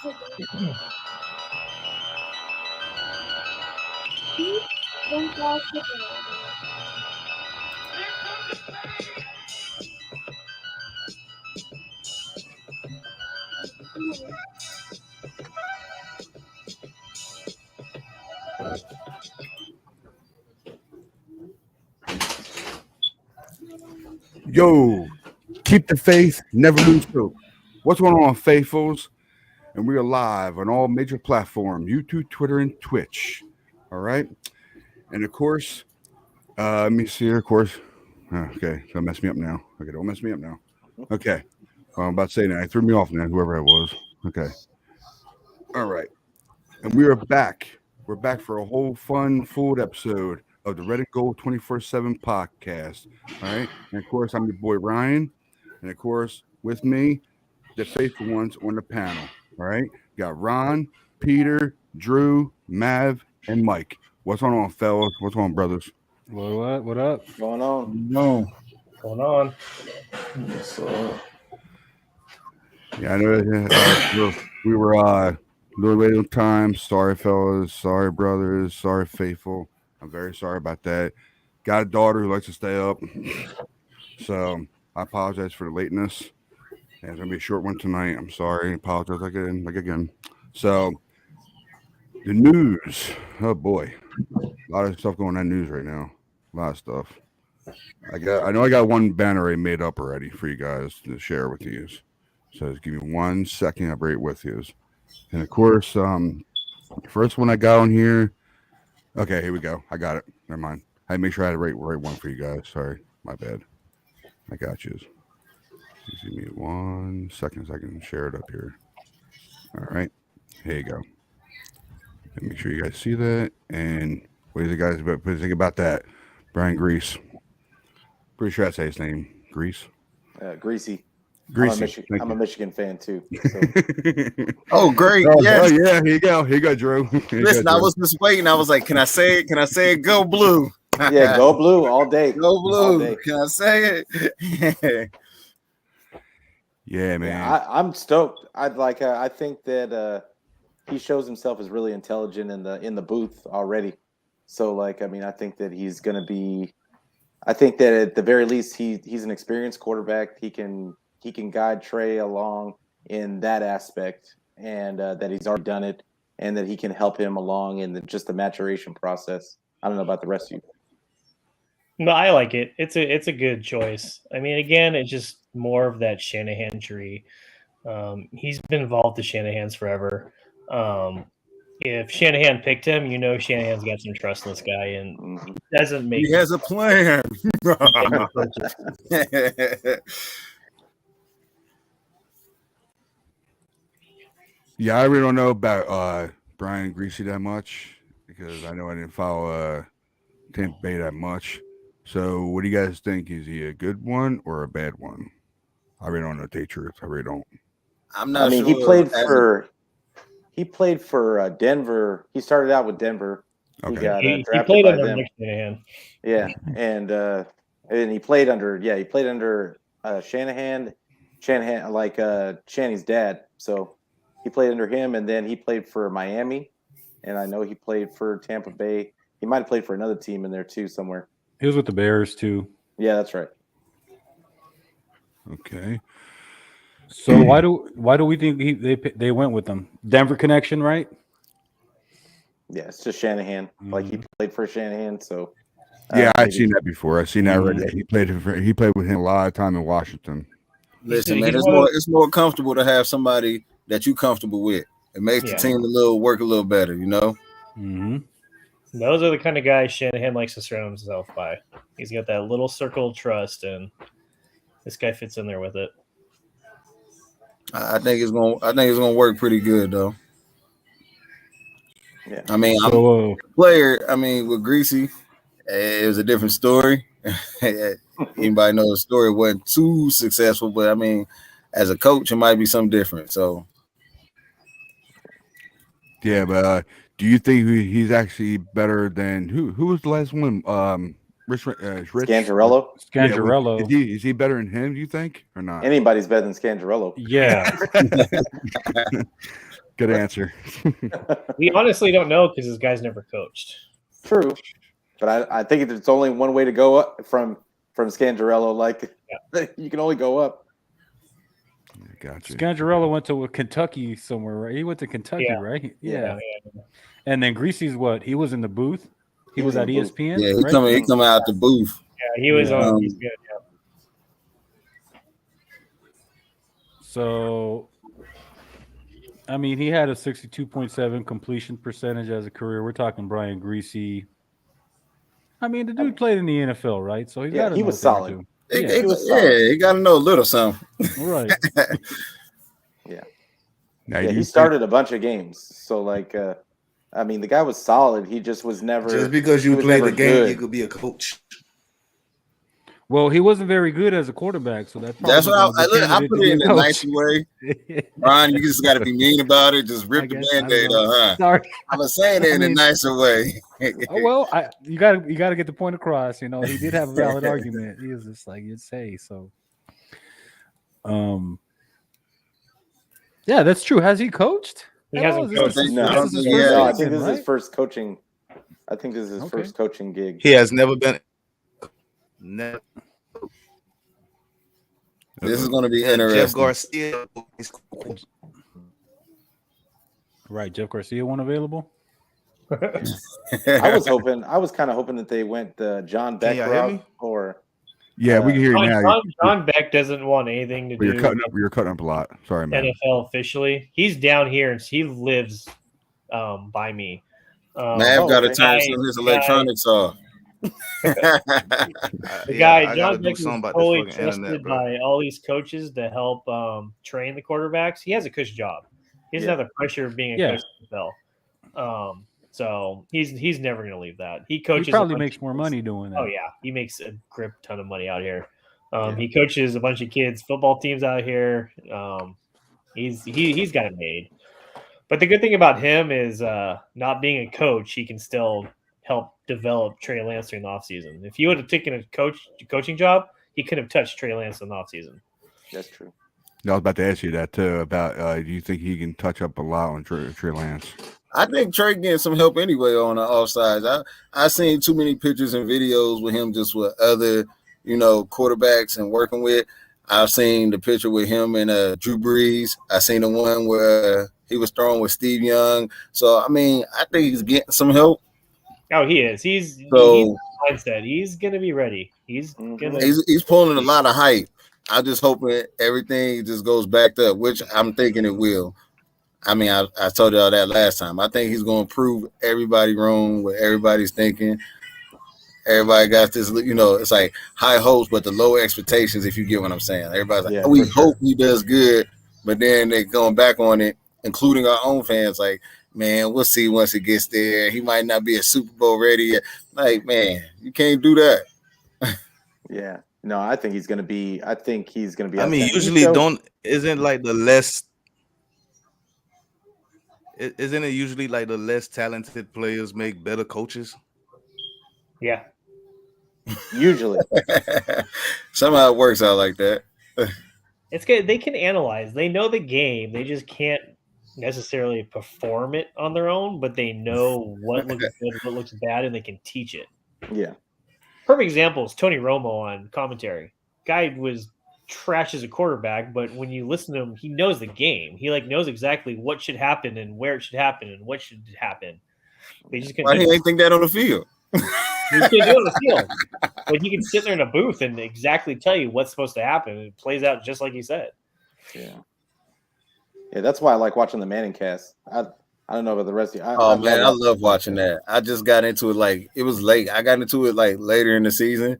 Yo, keep the faith, never lose hope. What's going on, faithfuls? And we are live on all major platforms: YouTube, Twitter, and Twitch. All right, and of course, let me see here. Of course, okay, don't mess me up now. Okay, don't mess me up now. Okay, well, I'm about to say that. It threw me off now. Whoever it was. Okay, all right, and we are back. We're back for a whole fun, full episode of the Red and Gold 24/7 podcast. All right, and of course, I'm your boy Ryan, and of course, with me, the faithful ones on the panel. All right, got Ron, Peter, Drew, Mav, and Mike. What's going on, fellas? What's going on, brothers? What up? What's going on? No. Going on? Yeah, I know we were a little late on time. Sorry, fellas. Sorry, brothers. Sorry, faithful. I'm very sorry about that. Got a daughter who likes to stay up, so I apologize for the lateness. And it's gonna be a short one tonight. I'm sorry. I apologize again. So the news. Oh boy, a lot of stuff going on in the news right now. A lot of stuff. I know I got one banner I made up already for you guys to share with you. So just give me 1 second. I'll bring it with you. And of course, first one I got on here. Okay, here we go. I got it. Never mind. I make sure I had the right one for you guys. Sorry, my bad. I got you. Just give me 1 second so I can share it up here. All right, here you go. And make sure you guys see that. And what do you guys think about that? Brian Grease. Pretty sure I say his name. Grease. Greasy. Greasy. I'm a Michigan fan too. So. Oh, great. Yes. Oh, yeah. Here you go. Here you go, Drew. Listen, I was just waiting. I was like, can I say it? Can I say it? Go blue. Yeah, go blue all day. Go blue. Can I say it? Yeah, man. Yeah, I'm stoked. I think that he shows himself as really intelligent in the booth already. So I think that he's going to be. I think that at the very least he's an experienced quarterback. He can guide Trey along in that aspect, and that he's already done it, and that he can help him along in just the maturation process. I don't know about the rest of you. No, I like it. It's a good choice. I mean, again, it's just more of that Shanahan tree. He's been involved with the Shanahans forever. If Shanahan picked him, Shanahan's got some trust in this guy, and doesn't make. He has a plan. Yeah, I really don't know about Brian Greasy that much because I know I didn't follow Tampa Bay that much. So, what do you guys think? Is he a good one or a bad one? I really don't know the truth. I really don't. I'm not. He played for Denver. He started out with Denver. Okay. He got played by under them. Nick Shanahan. Yeah, and he played under Shanahan, like Shanny's dad. So he played under him, and then he played for Miami, and I know he played for Tampa Bay. He might have played for another team in there too somewhere. He was with the Bears too. Yeah, that's right. Okay. So why do we think they went with them? Denver connection, right? Yeah, it's just Shanahan. Like he played for Shanahan, so Yeah, I've seen that before. I've seen that already. He played with him a lot of time in Washington. Listen, man, it's more comfortable to have somebody that you're comfortable with. It makes the team work a little better, Mm-hmm. Those are the kind of guys Shanahan likes to surround himself by. He's got that little circle of trust, and this guy fits in there with it. I think it's gonna work pretty good though. Yeah. I mean, I'm a player. I mean, with Greasy, it was a different story. Anybody know the story? It wasn't too successful, but I mean, as a coach, it might be something different. So, yeah, but do you think he's actually better than who was the last one? Rich Scangarello. Scangarello. Yeah, is he better than him? Do you think or not? Anybody's better than Scangarello. Yeah. Good answer. We honestly don't know because this guy's never coached. True, but I think it's only one way to go up from Scangarello. Like you can only go up. Gotcha. Scangarello went to Kentucky somewhere, right? He went to Kentucky, Yeah. right? Yeah. And then Greasy's what? He was in the booth. He was in at the booth. ESPN. Yeah, he right? coming out the booth. Yeah, he was Yeah. on. He's good. Yeah. So, I mean, he had a 62.7 completion percentage as a career. We're talking Brian Greasy. I mean, the dude played in the NFL, right? So he's Yeah, got he was solid. He was solid. he got to know a little something. Right. Now, Yeah, you he started a bunch of games. So like, I mean, the guy was solid. He just was never. Just because you he was play never the game, good. you could be a coach. Well, he wasn't very good as a quarterback, so that's That's what I put it in a nice way. Brian, you just got to be mean about it. Just rip the Band-Aid off, huh? Sorry. I was saying it in a nicer way. Oh, well, you got to get the point across. You know, he did have a valid argument. He was just like you'd say. So, yeah, that's true. Has he coached? He at all? hasn't Is coached. this his- No, this is his yeah. first No, I season, think this is his right? first coaching. I think this is his Okay. first coaching gig. He has never been. Never. This is going to be Jeff interesting. Garcia. Right, Jeff Garcia one available. I was kind of hoping that they went John Beck Can y'all hear route me? or Yeah, we can hear you now. John Beck doesn't want anything to But do you're cutting up a lot. Sorry, man. NFL officially. He's down here and he lives by me. Mav got to okay. turn some of his electronics off. The guy, I gotta John do Beck, is something about fully this fucking internet, trusted bro. by all these coaches to help train the quarterbacks. He has a cush job. He doesn't have the pressure of being a Yeah. coach in the NFL. So he's never going to leave that. He coaches. He a probably bunch makes of more kids. money doing that. Oh yeah, he makes a grip ton of money out here. He coaches a bunch of kids, football teams out here. He's got it made. But the good thing about him is not being a coach, he can still help develop Trey Lance during the offseason. If he would have taken a coaching job, he couldn't have touched Trey Lance in the offseason. that's true. I was about to ask you that too. About do you think he can touch up a lot on Trey Lance? I think Trey getting some help anyway on the offsides. I seen too many pictures and videos with him just with other, quarterbacks and working with. I've seen the picture with him and Drew Brees. I seen the one where he was throwing with Steve Young. So I mean, I think he's getting some help. Oh, he is. He's So mindset. He's gonna be ready. He's gonna. he's pulling a lot of hype. I just hoping everything just goes back up, which I'm thinking it will. I mean, I told y'all that last time. I think he's going to prove everybody wrong what everybody's thinking. Everybody got this, it's like high hopes, but the low expectations, if you get what I'm saying. Everybody's like, Yeah, we for sure. hope he does good, but then they're going back on it, including our own fans, like, man, we'll see once it gets there. He might not be a Super Bowl ready yet. Like, man, you can't do that. Yeah. No, I think he's gonna be. I think he's gonna be. I mean, outstanding. usually isn't like the less. Isn't it usually like the less talented players make better coaches? Yeah. Usually. Somehow it works out like that. It's good. They can analyze. They know the game. They just can't necessarily perform it on their own, but they know what looks good, what looks bad, and they can teach it. Yeah. Perfect example is Tony Romo on commentary. Guy was trash as a quarterback, but when you listen to him, he knows the game. He knows exactly what should happen and where it should happen and what should happen. They just Why he ain't think that on the field? He can't do it on the field. But he can sit there in a booth and exactly tell you what's supposed to happen. It plays out just like he said. Yeah. Yeah, that's why I like watching the Manning cast. I don't know about the rest of you. Oh man, I love watching that. I just got into it it was late. I got into it later in the season,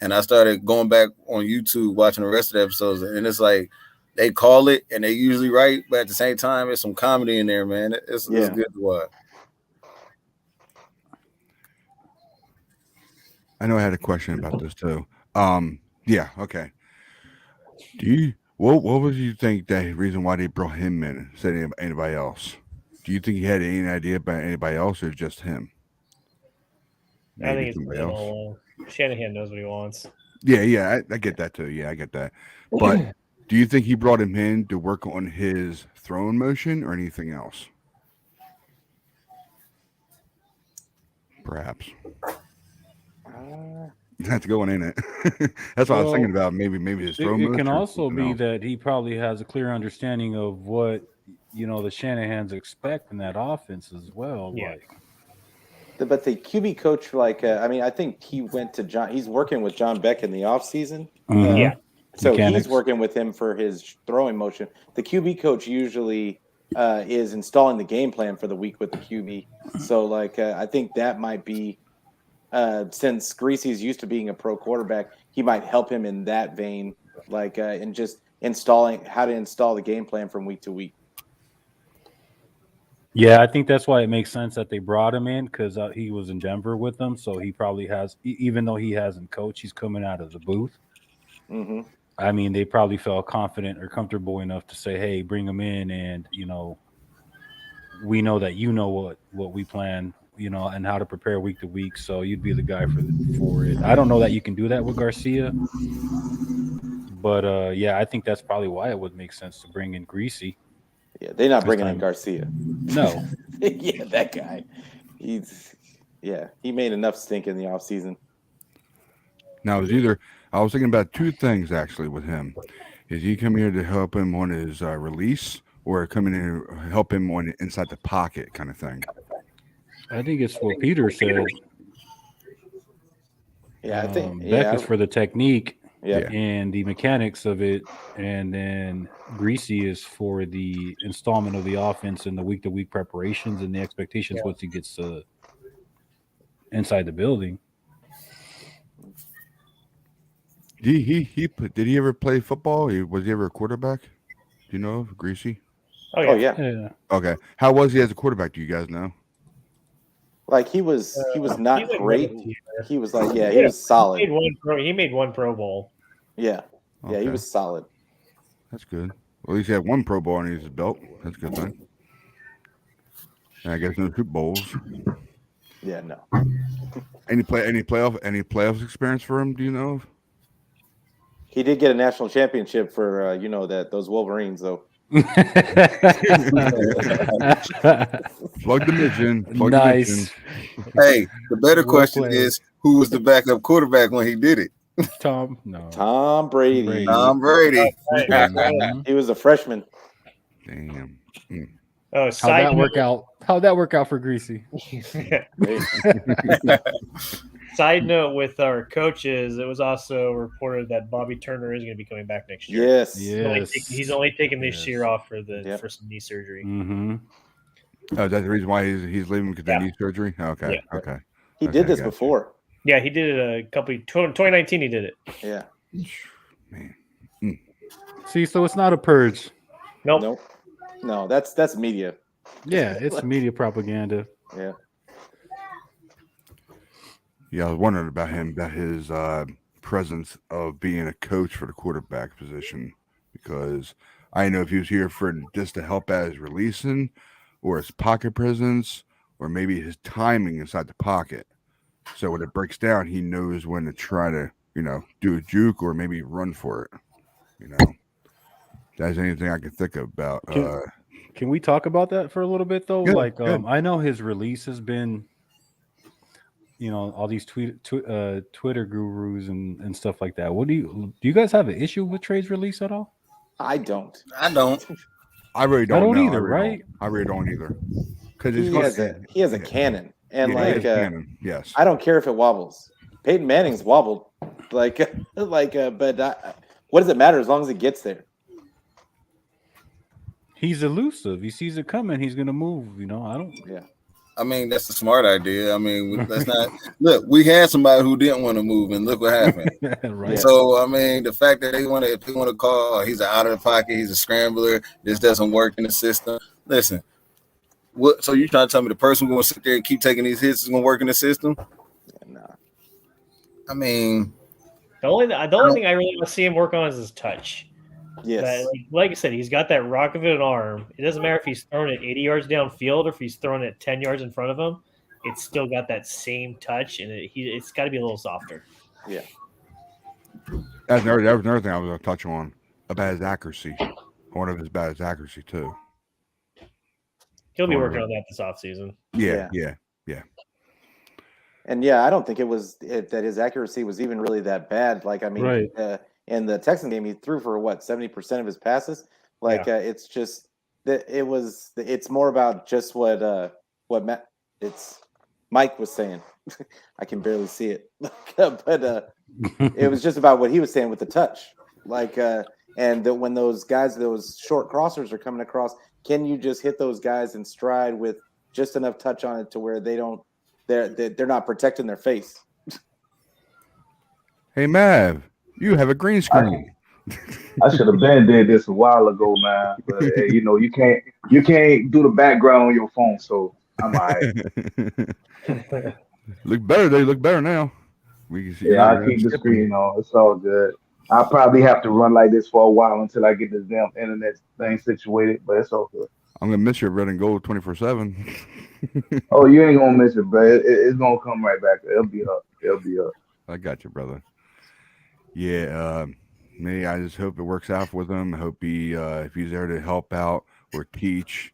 and I started going back on YouTube watching the rest of the episodes. And it's like they call it, and they usually right, but at the same time, there's some comedy in there, man. It's good to watch. I know I had a question about this too. Yeah, okay. What was you think the reason why they brought him in instead of anybody else? Do you think he had any idea about anybody else or just him? I Maybe think it's somebody else. Shanahan knows what he wants. Yeah, I get that too. Yeah, I get that. But Do you think he brought him in to work on his throwing motion or anything else? Perhaps. You have to go in it. That's what I was thinking about. Maybe his throw It motion. can or also something be else. that he probably has a clear understanding of what the Shanahans expect in that offense as well. Yeah. Like, But the QB coach, I think he went to John. He's working with John Beck in the offseason. Mhm. Yeah. So Mechanics. he's working with him for his throwing motion. The QB coach usually is installing the game plan for the week with the QB. So, I think that might be since Greasy's used to being a pro quarterback, he might help him in that vein, in just installing how to install the game plan from week to week. Yeah, I think that's why it makes sense that they brought him in because he was in Denver with them. So he probably has, even though he hasn't coached, he's coming out of the booth. Mm-hmm. I mean, they probably felt confident or comfortable enough to say, "Hey, bring him in, and we know that you know what we plan, and how to prepare week to week. So you'd be the guy for it." I don't know that you can do that with Garcia, but yeah, I think that's probably why it would make sense to bring in Greasy. Yeah, they're not This bringing time. in Garcia. No, Yeah, that guy. He made enough stink in the offseason. Now, I was thinking about two things actually with him. Is he coming here to help him on his release, or coming in to help him on inside the pocket kind of thing? I think it's what Peter said. Yeah, I think Beck is for the technique yeah. and the mechanics of it, and then Greasy is for the installment of the offense and the week-to-week preparations and the expectations once he gets inside the building. Did he ever play football? Was he ever a quarterback? Do you know, Greasy? Oh yeah. Yeah. Okay. How was he as a quarterback? Do you guys know? He was not he's like great. middle tier. He was he was solid. He made one Pro Bowl. Yeah. Yeah, he Okay. was solid. That's good. Well, at least he had one Pro Bowl on his belt. That's a good thing. And I guess no Super Bowls. Yeah, no. Any playoff experience for him? Do you know? He did get a national championship for those Wolverines though. Plug the mission. Nice. Hey, the better Well question played. is, who was the backup quarterback when he did it? Tom? No. Tom Brady. Brady. Tom Brady. Mhm. He was a freshman. Damn. Oh, How'd side that note, work out? How'd that work out for Greasy? Side note with our coaches, it was also reported that Bobby Turner is going to be coming back next year. Yes. Yeah. He's only taking this Yes. year off for Yep. for some knee surgery. Mm-hmm. Oh, is that the reason why he's leaving because Yeah. of knee surgery? Okay. Yeah. Okay. He Okay, did this gotcha. before. Yeah, he did it 2019. He did it. Yeah. Man. See, so it's not a purge. Nope. Nope. No, that's media. Yeah, it's media propaganda. Yeah. Yeah, I was wondering about him, about his presence of being a coach for the quarterback position, because I know if he was here for just to help out his releasing, or his pocket presence, or maybe his timing inside the pocket. So when it breaks down, he knows when to try to, do a juke or maybe run for it. That's anything I can think about. Can we talk about that for a little bit though? Yeah, good. I know his release has been, all these Twitter gurus and stuff like that. Do you guys have an issue with Trey's release at all? I don't. I don't. I really don't, don't know. either, right? I really don't either. Because He has a cannon. And he has cannon. Yes. I don't care if it wobbles. Peyton Manning's wobbled. But what does it matter as long as it gets there? He's elusive. He sees it coming. He's gonna move. I don't. Yeah. I mean, that's a smart idea. I mean, that's not. Look, we had somebody who didn't want to move, and look what happened. Right. So, I mean, the fact that if they want to call, he's an out of the pocket, he's a scrambler. This doesn't work in the system. Listen, what? So you trying to tell me the person who's going to sit there and keep taking these hits is going to work in the system? Nah. I mean, The only thing I really want to see him work on is his touch. Yes. That, like I said, he's got that rock of an arm. It doesn't matter if he's throwing it 80 yards downfield or if he's throwing it 10 yards in front of him. It's still got that same touch, and it's got to be a little softer. Yeah. That was another thing I was going to touch on. about his accuracy. I wonder if it's about his accuracy too. He'll be Or- working on that this offseason. Yeah. And yeah, I don't think that his accuracy was even really that bad. Like, I mean, Right. In the Texan game, he threw for 70% of his passes. Like, it's just that it's more about just what Mike was saying. I can barely see it, but it was just about what he was saying with the touch. Like, and that when those short crossers are coming across, can you just hit those guys in stride with just enough touch on it to where they're not protecting their face? Hey Mav, you have a green screen. I should have been did this a while ago, man. But hey, you know, you can't do the background on your phone, so I'm all right. Look better. They look better now. We can see. Yeah, I keep the screen on. It's all good. I'll probably have to run like this for a while until I get this damn internet thing situated, but it's all good. I'm gonna miss your red and gold 24/7. Oh, you ain't gonna miss it, bro. It's gonna come right back. It'll be up. I got you, brother. Yeah, me. I just hope it works out with him. I hope if he's there to help out or teach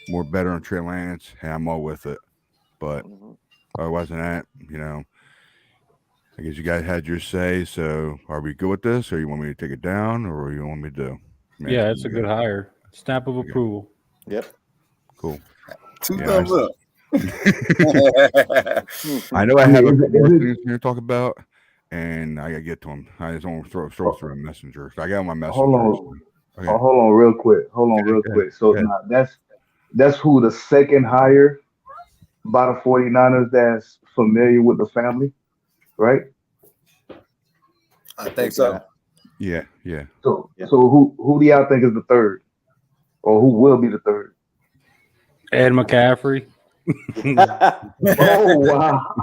more better on Trey Lance, hey, I'm all with it. But otherwise than that, you know, I guess you guys had your say. So are we good with this, or you want me to take it down, or what do you want me to do? Man, Yeah, it's a good hire. Stamp of approval. Yep. Cool. 2 Yeah, thumbs up. I know I have a Is couple more it- things to talk about, and I gotta get to them. I just don't throw through a messenger. I got my messenger. Hold on. Okay. Oh, hold on real quick. So ahead. now that's who the second hire by the 49ers that's familiar with the family, right? I think so. Yeah. So Yeah. so who do y'all think is the third? Or who will be the third? Ed McCaffrey. Oh wow.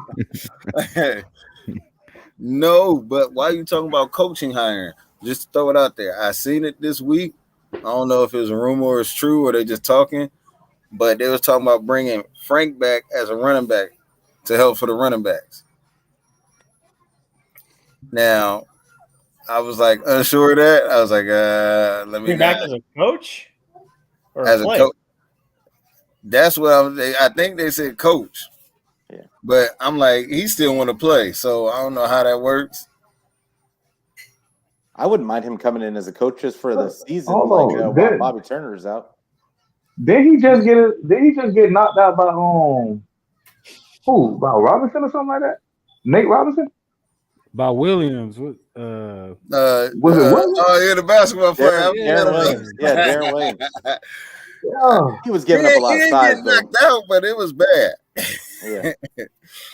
No, but why are you talking about coaching hiring? Just throw it out there. I seen it this week. I don't know if it was a rumor or it's true or they just talking, but they was talking about bringing Frank back as a running back to help for the running backs. Now, I was like unsure of that. I was like, let me Bring back as a coach or as a player? coach. That's what I think they said coach. Yeah. But I'm like, he still want to play, so I don't know how that works. I wouldn't mind him coming in as a coach just for the season, Hold like on, while then. Bobby Turner's out. Did he just get knocked out by who? By Robinson or something like that? Nate Robinson? By Williams. Was it Williams? Oh, yeah, the basketball player. Darren Williams. Yeah, Darren Williams. Yeah. He was giving up a lot of He size, didn't though. get knocked out, but it was bad. Yeah,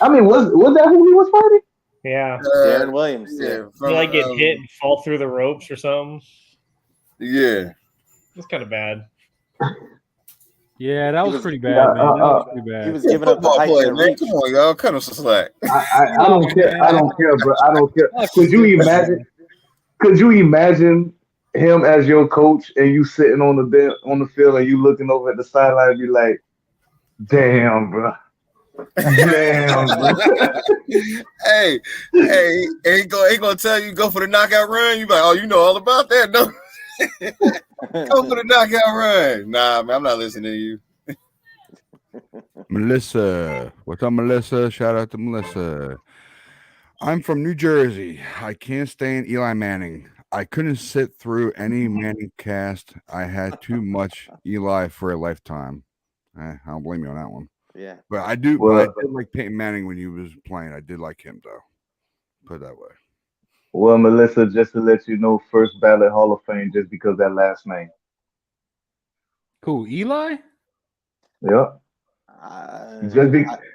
I mean, was that who he was fighting? Yeah. Darren Williams. Yeah. Did he like get hit and fall through the ropes or something? Yeah. It's kind of bad. Yeah, that He was was- pretty bad, Yeah, man. That was pretty He bad. was Yeah, giving up the football height player, and man. reach. Come on, y'all. Cut him some slack. I don't care. I don't care, bro. I don't care. Could you imagine? Could you imagine him as your coach and you sitting on the field and you looking over at the sideline and be like, "Damn, bro. Damn, bro." hey, he gonna tell you go for the knockout run. You like, oh, you know all about that, no? Go for the knockout run. Nah, man, I'm not listening to you. Melissa. What's up, Melissa? Shout out to Melissa. I'm from New Jersey. I can't stand Eli Manning. I couldn't sit through any Manning cast. I had too much Eli for a lifetime. I don't blame you on that one. Yeah. But I do. Well- I did like Peyton Manning when he was playing. I did like him though. Put it that way. Well, Melissa, just to let you know, first ballot Hall of Fame just because that last name. Cool. Eli? Yep. I-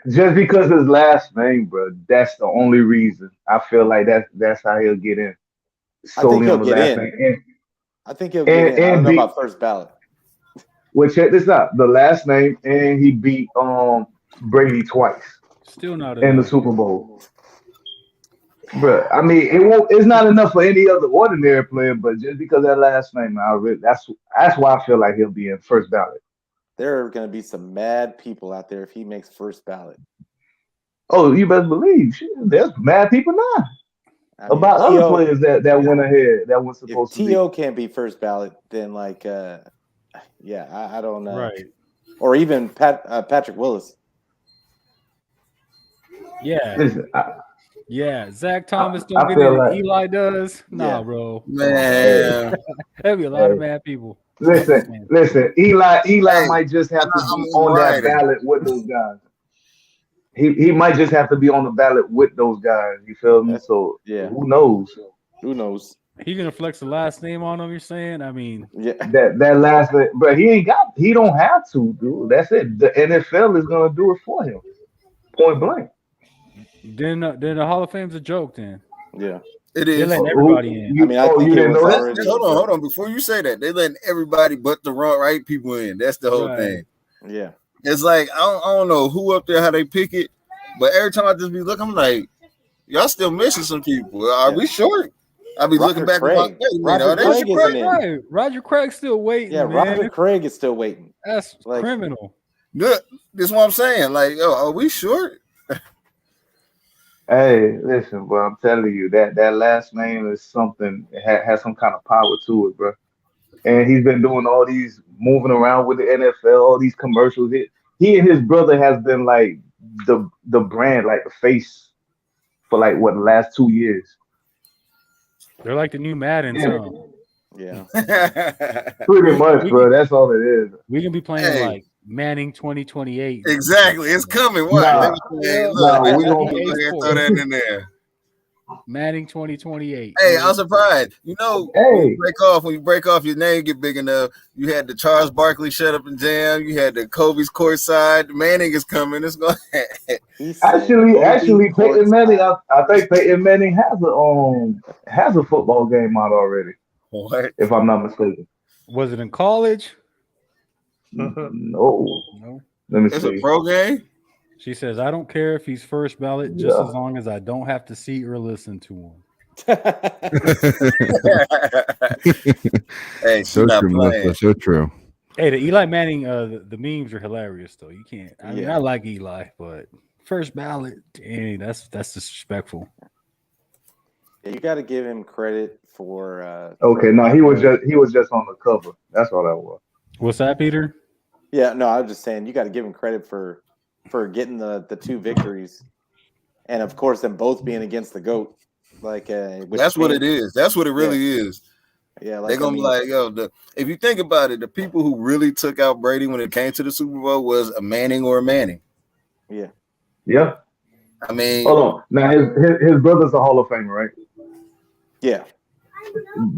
Just because his last name, bro. That's the only reason. I feel like that's how he'll get in. I think Solely he'll on the get last in. name. And, I think he'll get in. I don't know beat- about first ballot. well, check this out. The last name, and he beat Brady twice Still not in the enough. Super Bowl. Bro, I mean, it's not enough for any other ordinary player, but just because that last name, that's why I feel like he'll be in first ballot. There are going to be some mad people out there if he makes first ballot. Oh, you better believe. Shit, there's mad people now. I mean, about if other T.O. players that went ahead that was If supposed to be. T.O. can't be first ballot, then like, yeah, I don't know. Right. Or even Patrick Willis. Yeah. Listen, Yeah. Zach Thomas I don't get feel it. like- Eli does. Nah, Yeah. bro. Man, There'll be a lot of Hey. mad people. listen. Eli Hey, might just have to I'm be on that riding. ballot with those guys. He might just have to be on the ballot with those guys. You feel me? So Yeah. who knows? Who knows? He gonna flex the last name on him, you're saying? I mean, Yeah. That last, but he don't have to, dude. That's it. The NFL is gonna do it for him, point blank. then the Hall of Fame's a joke then. Yeah. it They're is. letting everybody in. I mean, I think you it didn't was know that? already. Hold on. Before you say that, they letting everybody but the right people in. That's the whole Right. thing. Yeah. It's like I don't know who up there how they pick it, but every time I just be looking, I'm like, y'all still missing some people. Are we short? I be Roger looking back. Craig. Like, wait a minute, Roger are they Craig short? isn't in. Right. Roger Craig's still waiting, Yeah, man. Roger Craig is still waiting. That's Like- criminal. Good. This is what I'm saying. Like, yo, are we short? Hey, listen, bro. I'm telling you that last name is something. It has some kind of power to it, bro. And he's been doing all these moving around with the NFL, all these commercials. He and his brother has been like the brand, like the face for like what the last 2 years. They're like the new Madden. Yeah. So Yeah. Pretty much, bro. That's all it is. we can be playing Hey. like Manning 2028. Exactly. It's coming. What? Nah. Let me say, look, Nah, we go gonna- ahead and throw that in there. Manning 2028. Hey, I'm surprised. You know, Hey. when you break off, your name get big enough. You had the Charles Barkley shut up and jam. You had the Kobe's courtside. Manning is coming. It's going. He said, Actually, "Kobe Peyton Manning. courtside." I think Peyton Manning has a football game out already, What? if I'm not mistaken. Was it in college? No, No. let me It's a see. pro game. She says, I don't care if he's first ballot, just Yeah. as long as I don't have to see or listen to him. Hey, So she's not true, playing. Melissa. So true. Hey, the Eli Manning, the memes are hilarious though. You can't. I mean, Yeah. I like Eli, but first ballot, dang, that's disrespectful. Yeah, you got to give him credit for. Okay, no, he was just on the cover. That's all that was. What's that, Peter? Yeah, no, I was just saying you got to give him credit for getting the 2 victories, and of course them both being against the GOAT. Like That's what it is. That's what it really is. Yeah, like They're gonna be like, yo, if you think about it, the people who really took out Brady when it came to the Super Bowl was a Manning or a Manning. yeah, Yeah. I mean, Hold on. Now his brother's a Hall of Famer, right? yeah,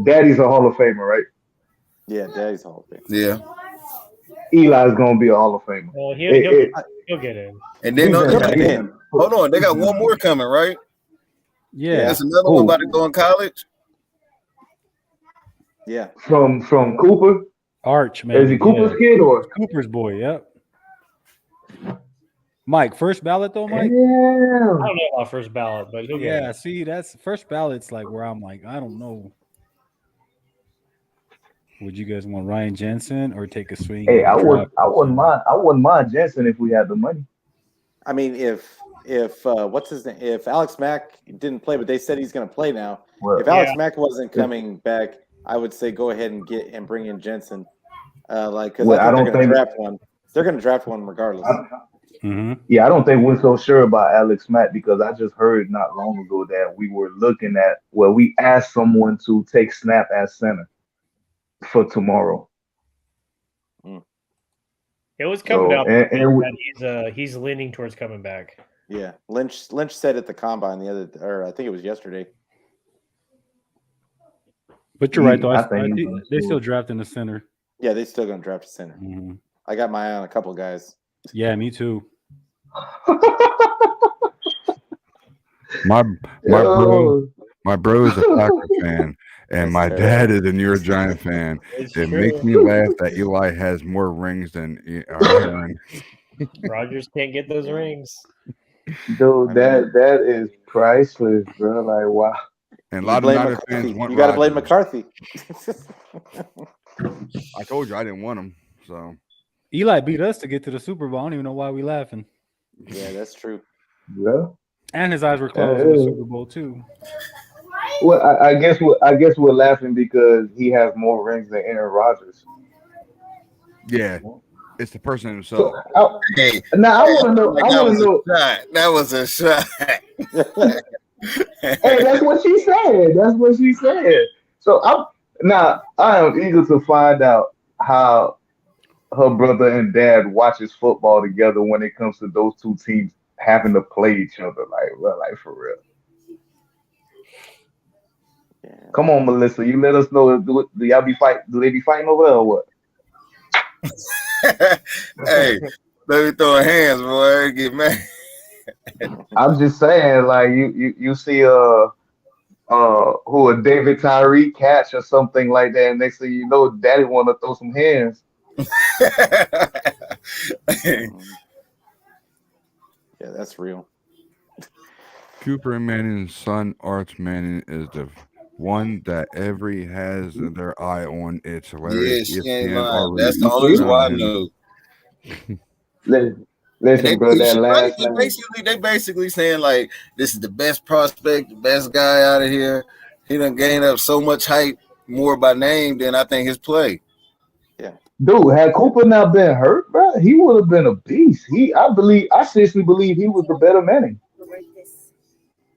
Daddy's a Hall of Famer, right? yeah. Daddy's Hall of Fame. yeah. Eli's gonna be a Hall of Famer. Well, It- he'll get in. And then he's they gonna got, get in. hold on, they got one more coming, right? Yeah. There's another one about to go in college. Yeah, From Cooper. Arch, man. Is he Cooper's Yeah. kid or? Cooper's boy, yep. Mike, first ballot though, Mike? I Yeah. don't know about first ballot, but he'll get Yeah, in. see, that's first ballot's like where I'm like, I don't know. Would you guys want Ryan Jensen or take a swing? Hey, at I wouldn't mind Jensen if we had the money. I mean, if what's his name? If Alex Mack didn't play, but they said he's going to play now. Well, If Alex Mack wasn't coming back, I would say go ahead and bring in Jensen. Because Well, I I think don't they're going to think- draft one. They're going to draft one regardless. Mm-hmm. Yeah, I don't think we're so sure about Alex Mack because I just heard not long ago that we were looking at we asked someone to take snap as center for tomorrow. It was coming So, out and that he's leaning towards coming back. Yeah, Lynch said at the combine I think it was yesterday. But you're right though. I I think think they still drafting the center. Yeah, they still going to draft a center. Mhm. I got my eye on a couple guys. Yeah, me too. My Yo, bro is a Packer fan, and my dad is a New York Giant fan. It's It true. makes me laugh that Eli has more rings than Aaron. Rodgers can't get those rings. dude, that is priceless, bro. Like, wow. And a You lot of blame Niner McCarthy. fans want You got to blame Rodgers. McCarthy. I told you I didn't want him. So Eli beat us to get to the Super Bowl. I don't even know why we laughing. Yeah, that's true. Yeah. And his eyes were closed in the Yeah. Super Bowl too. Well, I guess we're laughing because he has more rings than Aaron Rodgers. Yeah, it's the person So himself. Hey, now I want to know. like I that want was to a know. shot. That was a shot. Hey, that's what she said. That's what she said. So I am eager to find out how her brother and dad watches football together when it comes to those two teams having to play each other. Like for real. Yeah. Come on, Melissa. You let us know. Do y'all be fight? Do they be fighting over there or what? Hey, let me throw hands, boy. Get mad. I'm just saying, like you see who a David Tyree catch or something like that, and next thing you know, Daddy want to throw some hands. Yeah, that's real. Cooper Manning's son, Arch Manning, is the one that every has their eye on. It's Yeah, hilarious. she ain't ESPN lying. already That's the You only reason see? why I him. know. Listen, And listen, bro. That she right. last name. They basically saying like this is the best prospect, the best guy out of here. He done gained up so much hype more by name than I think his play. Dude, had Cooper not been hurt, bro, he would have been a beast. I seriously believe he was the better Manning.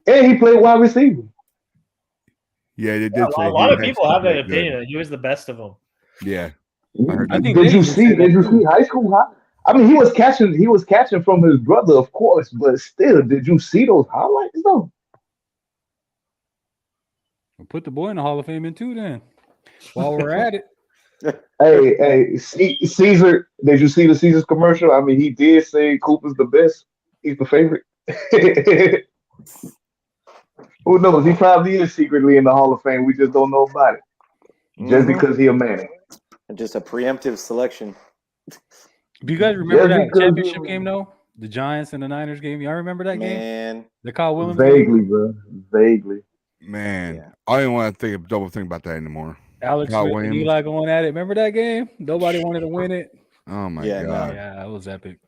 And he played wide receiver. Yeah, they Yeah, did say a lot of he people actually have that played good. opinion that he was the best of them. Yeah, I heard I that. think Did they you even see? said that Did you too. see high school? I mean, he was catching from his brother, of course, but still, did you see those highlights though? We'll put the boy in the Hall of Fame in too. Then, while we're at it, Hey, Caesar, did you see the Caesar's commercial? I mean, he did say Cooper's the best. He's the favorite. Who knows? He probably is secretly in the Hall of Fame. We just don't know about it. Just Mhm. because he a man. Just a preemptive selection. do you guys remember Just that because championship he game though? The Giants and the Niners game. Y'all remember that game? Man, The Kyle Williams game. vaguely, bro. Vaguely. Man, Yeah. I didn't want to double think about that anymore. Alex Kyle Smith and Williams. Eli going at it. Remember that game? Nobody wanted to win it. Oh my Yeah, no. god. Yeah, that was epic.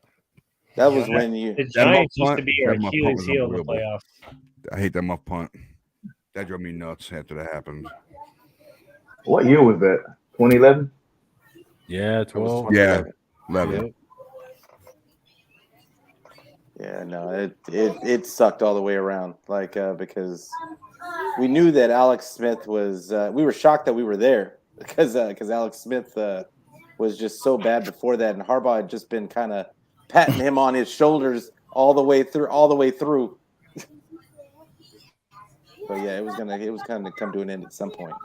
that was when you. The That muff Giants used to punt- be that our muff punt Achilles was heel in the unbelievable. playoffs. I hate that muff punt. That drove me nuts after that happened. What year was that? 2011? Yeah, It was 12. Yeah, 2011. 11. Yep. Yeah, no, it sucked all the way around. Like because we knew that Alex Smith was. We were shocked that we were there because Alex Smith was just so bad before that, and Harbaugh had just been kind of patting him on his shoulders all the way through. So yeah, it was kind of come to an end at some point.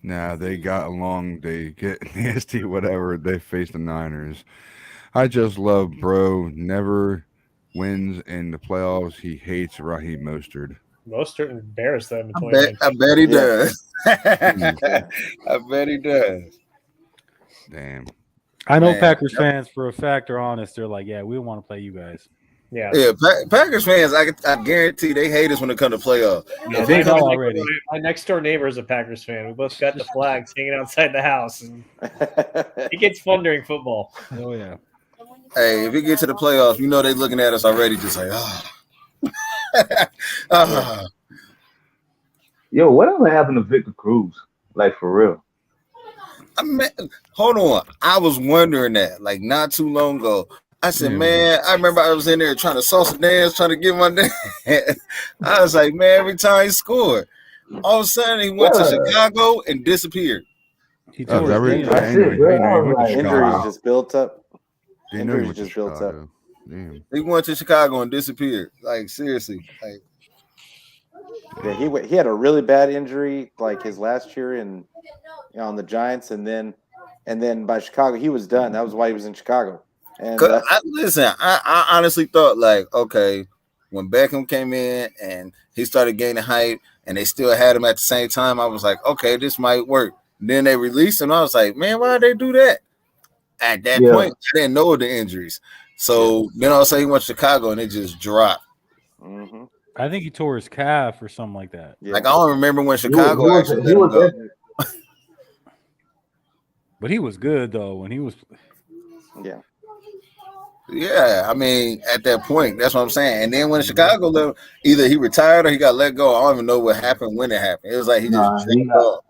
Nah, they got along. They get nasty, whatever. They face the Niners. I just love bro. Never wins in the playoffs. He hates Raheem Mostert. Mostert embarrassed them in I 2019. bet he Yeah. does. Yeah. I bet he does. Damn. I know Man. Packers fans for a fact are honest. They're like, yeah, we don't want to play you guys. Yeah. Yeah, Packers fans, I guarantee they hate us when it comes to playoff. Yeah, If they it comes know to- already. My next door neighbor is a Packers fan. We both got the flags hanging outside the house, and it gets fun during football. Oh yeah. Hey, if we get to the playoffs, you know they looking at us already, just like, ah. Yo, whatever happened to Victor Cruz? Like for real. I mean, hold on. I was wondering that, like, not too long ago. I said, Yeah. man, I remember I was in there trying to salsa dance, trying to get my dance. I was like, man, every time he scored, all of a sudden he went to Yeah. Chicago and disappeared. He Oh, tore that his really, knee. That's it, bro. I was like, Injuries wow. just built up. Didn't know he Injuries went to just built up. Chicago. Damn. He went to Chicago and disappeared. Like, seriously. Like, Yeah, he had a really bad injury like his last year on the Giants, and then by Chicago he was done. That was why he was in Chicago. And I honestly thought, like, okay, when Beckham came in and he started gaining hype and they still had him at the same time, I was like, okay, this might work. Then they released him. I was like, man, why'd they do that? At that Yeah. point, I didn't know the injuries. So then all of a sudden he went to Chicago and it just dropped. Mhm. I think he tore his calf or something like that. Yeah. Like, I don't remember when He Chicago was, actually he let him was, go. But he was good though when he was. Yeah. Yeah, I mean, at that point, that's what I'm saying. And then when Chicago left, either he retired or he got let go. I don't even know what happened when it happened. It was like he just Nah, dropped off.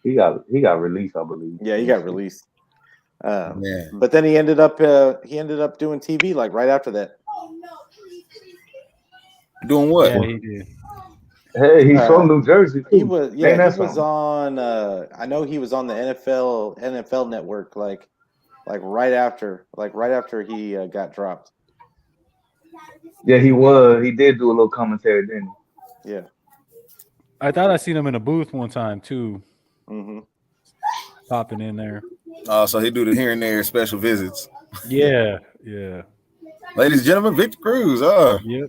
he got released, I believe. Yeah, he got released. Man, But then he ended up doing TV like right after that. doing what? Yeah, he did. Hey, he's from New Jersey too. He was Ain't that he was something? on I know he was on the NFL network like right after he got dropped. Yeah, he was. He did do a little commentary, didn't he? Yeah. I thought I seen him in a booth one time too, Mm-hmm. popping in there. So he do the here and there special visits. Yeah, yeah, Ladies and gentlemen, Victor Cruz. Oh, yep.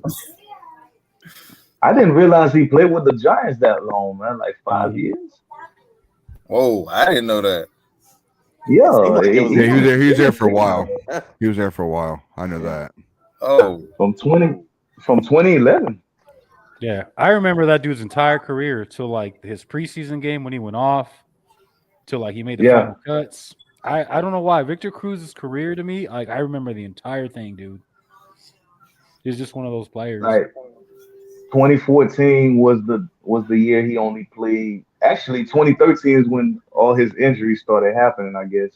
I didn't realize he played with the Giants that long, man. Like 5 years. whoa, I didn't know that. Yeah, like it was Yeah, he was there for a while. He was there for a while. I know that. Oh, from 2011. Yeah, I remember that dude's entire career till like his preseason game when he went off, till like he made the Yeah. final cuts. I don't know why Victor Cruz's career to me, like I remember the entire thing, dude. He's just one of those players. Like 2014 was the year he only played. Actually, 2013 is when all his injuries started happening. I guess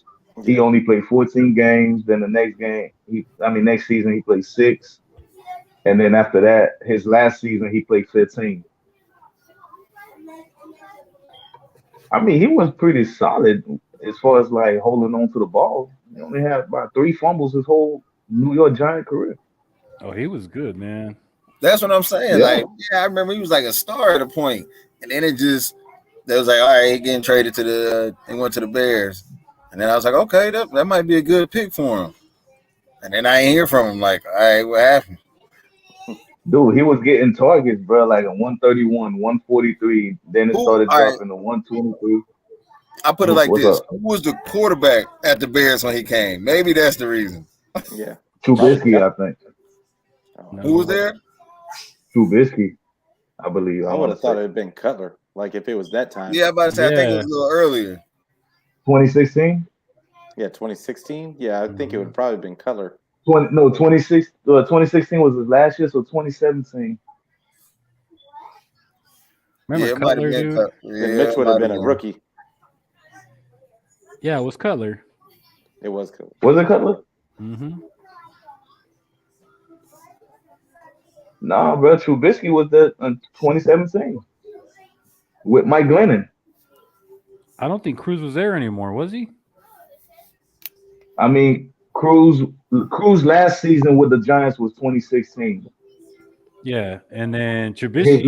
he only played 14 games. Then the next season he played 6, and then after that, his last season he played 15. I mean, he was pretty solid as far as like holding on to the ball. He only had about 3 fumbles his whole New York Giant career. Oh, he was good, man. that's what I'm saying. Yeah. Like, I remember he was like a star at a point, and then they was like, all right, he getting traded he went to the Bears, and then I was like, okay, that might be a good pick for him. And then I ain't hear from him. Like, all right, what happened? Dude, he was getting targets, bro, like a 131, 143. Then it started All right. dropping to 123. I put it like What's this: up? who was the quarterback at the Bears when he came? Maybe that's the reason. Yeah. Trubisky, I think. No. Who was there? Trubisky, I believe. I would have thought it had been Cutler, like if it was that time. Yeah, I'm about to say I think it was a little earlier. 2016? Yeah, 2016. Yeah, I think it would probably been Cutler. 2016 was his last year, so 2017. Remember Yeah, it might have Cutler, been dude? Cutler. And Yeah, Mitch it would have might been a rookie. Yeah, it was Cutler. It was Cutler. Was it Cutler? Mm-hmm. Nah, bro. Trubisky was there in 2017 with Mike Glennon. I don't think Cruz was there anymore, was he? I mean, Cruz last season with the Giants was 2016. Yeah, and then His Trubisky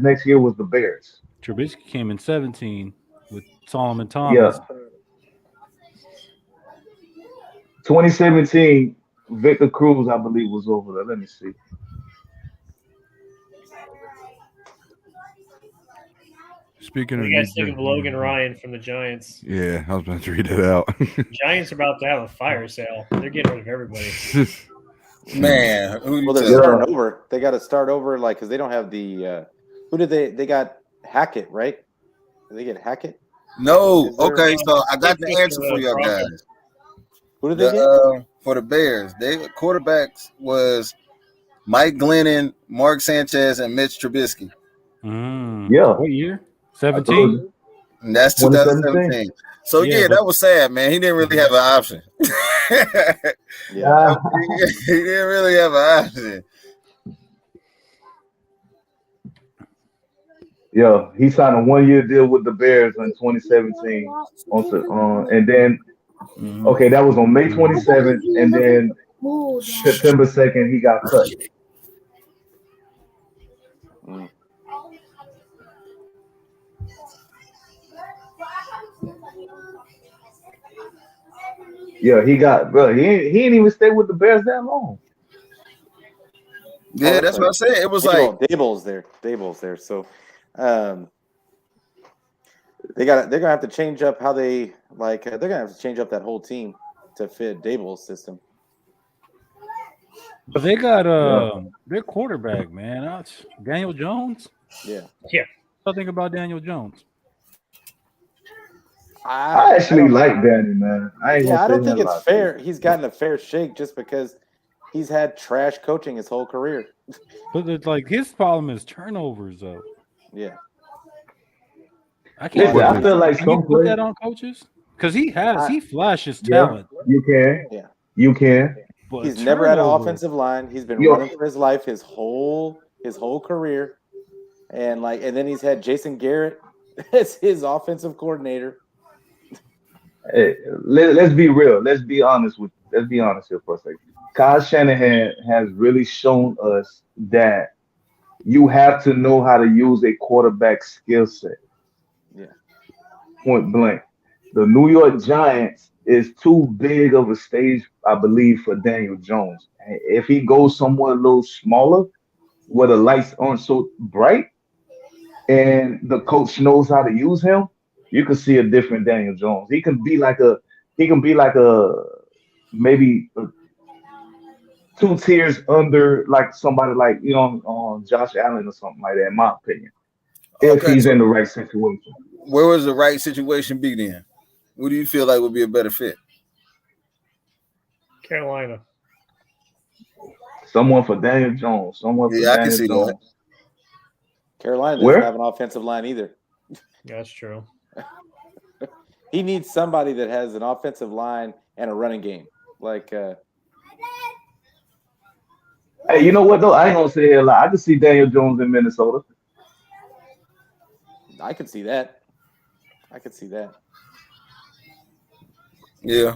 next year was the Bears. Trubisky came in 17 with Solomon Thomas. Yeah. 2017, Victor Cruz, I believe, was over there. Let me see. Speaking What of do you guys think of Logan Ryan from the Giants? Yeah, I was about to read it out. Giants are about to have a fire sale. They're getting rid of everybody. Man, who Well, they're you tell? starting over. They got to start over, like, because they don't have the. Who did they got Hackett, right? Did they get Hackett? No, Is there- okay, so I got the answer for y'all guys. Who did they get? For the Bears, the quarterbacks was Mike Glennon, Mark Sanchez, and Mitch Trubisky. Yeah. What year? 17? And that's 2017. So Yeah, that was sad, man. He didn't really have an option. Yeah. He didn't really have an option. Yeah, he signed a 1-year deal with the Bears in 2017. And then, okay, that was on May 27th, and then September 2nd, he got cut. Yeah, he didn't even stay with the Bears that long. Yeah, that's what I said. It was Daboll's there. So they're gonna have to change up how they they're gonna have to change up that whole team to fit Daboll's system. But they got their quarterback, man. That's Daniel Jones. Yeah. What do you think about Daniel Jones? I actually like Danny, man. I ain't Yeah, I gonna don't say think that it's fair. He's gotten a fair shake just because he's had trash coaching his whole career. But it's like his problem is turnovers, though. Yeah. I can't. Listen, I feel like Can you some put that players. on coaches? Because he flashes Yeah, talent, you can. Yeah. You can. but He's never had an turnovers- offensive line. He's been Yo. running for his life his whole career. And then he's had Jason Garrett as his offensive coordinator. Hey, let's be real. Let's be honest here for a second. Kyle Shanahan has really shown us that you have to know how to use a quarterback skill set. Yeah. Point blank. The New York Giants is too big of a stage, I believe, for Daniel Jones. If he goes somewhere a little smaller, where the lights aren't so bright, and the coach knows how to use him, you can see a different Daniel Jones. He can be like a maybe 2 tiers under like somebody like Josh Allen or something like that, in my opinion. If Okay, he's so in the right situation. where was the right situation be then? What do you feel like would be a better fit? Carolina. Someone for Daniel Jones. Someone for Yeah, I can Daniel see Jones. that. Carolina doesn't Where? have an offensive line either. Yeah, that's true. He needs somebody that has an offensive line and a running game. Hey, you know what though? I ain't gonna say here a lot. I can see Daniel Jones in Minnesota. I could see that. Yeah.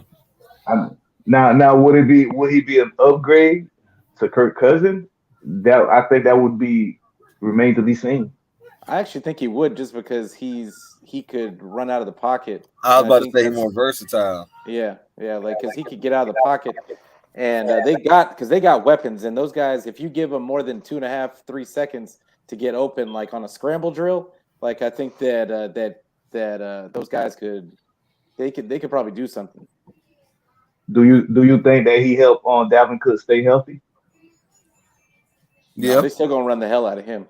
Now would he be an upgrade to Kirk Cousins? That I think that would remain to be seen. I actually think he would, just because he could run out of the pocket. I was And about to think say he's that's- more versatile. Yeah, because he could get out of the pocket, and they got weapons, and those guys, if you give them more than 2.5, 3 seconds to get open, like on a scramble drill, I think that those guys could probably do something. Do you think that he helped on Dalvin Cook stay healthy? No, Yeah. they're still gonna run the hell out of him.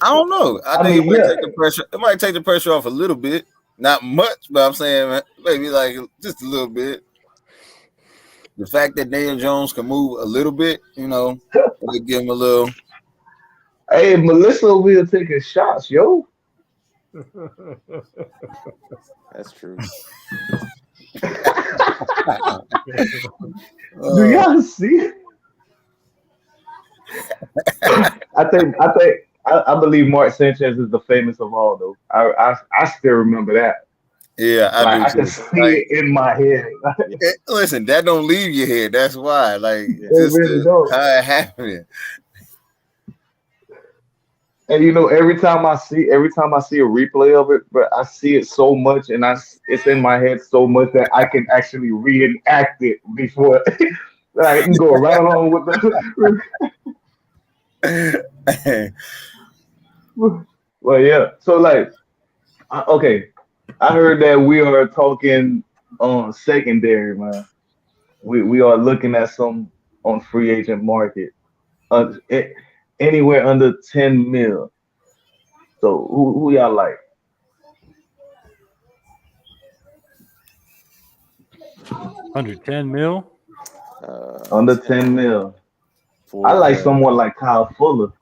I don't know. I think it might take the pressure. It might take the pressure off a little bit. Not much, but I'm saying maybe like just a little bit. The fact that Daniel Jones can move a little bit, it'll give him a little. Hey, Melissa over here taking shots, yo. That's true. Do y'all see? I believe Mark Sanchez is the famous of all, though. I still remember that. Yeah, I can see it in my head. Listen, that don't leave your head. That's why, It really don't. how it happened. And every time I see a replay of it, but I see it so much, and it's in my head so much that I can actually reenact it before I can go right on with the. Well, yeah. So okay, I heard that we are talking on secondary, man. We are looking at some on free agent market. Anywhere under 10 mil. So who y'all like? Under 10 mil? Under 10 mil. I like someone like Kyle Fuller.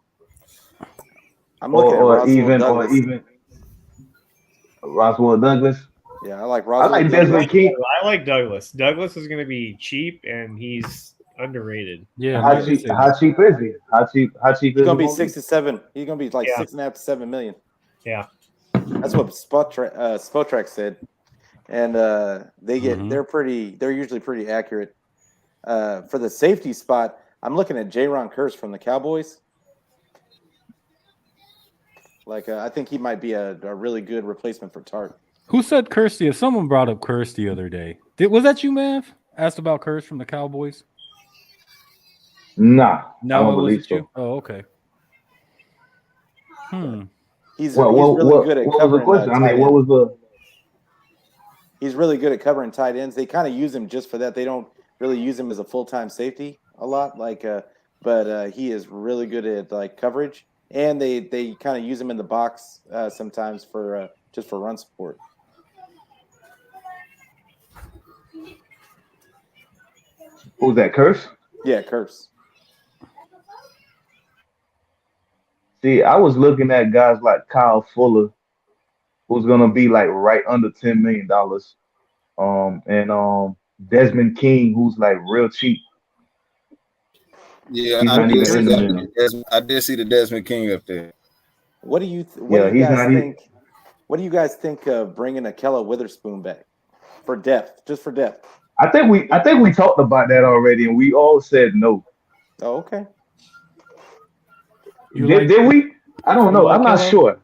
I'm looking at or Roswell even Roswell Douglas. Yeah, I like Roswell. I like Desmond King. I like Douglas. Douglas is going to be cheap, and he's underrated. Yeah. How cheap is he? How cheap is He's he? gonna be 6 to 7. He's gonna be like 6.5 to 7 million. Yeah, that's what Spotrac said, and they're usually pretty accurate. For the safety spot, I'm looking at Jaron Kearse from the Cowboys. I think he might be a really good replacement for Tart. Who said Kearse? Someone brought up Kearse the other day. Was that you, Mav? Asked about Kearse from the Cowboys? Nah, No, I don't it believe wasn't so. you. Oh, okay. He's really good at covering. What was the question? I mean, what was the? He's really good at covering tight ends. They kind of use him just for that. They don't really use him as a full-time safety a lot. But he is really good at coverage, and they kind of use him in the box sometimes for just for run support. Who's that? Curse? Yeah, Curse. See, I was looking at guys like Kyle Fuller, who's gonna be like right under $10 million. And Desmond King, who's like real cheap. Yeah, He's I not did even see in the that. minimum. I did see the Desmond King up there. What do you Yeah, he's guys not. think? What do you guys think of bringing Akella Witherspoon back for depth, just for depth? I think we talked about that already, and we all said no. Oh, okay. Did we? I don't know. I'm not sure.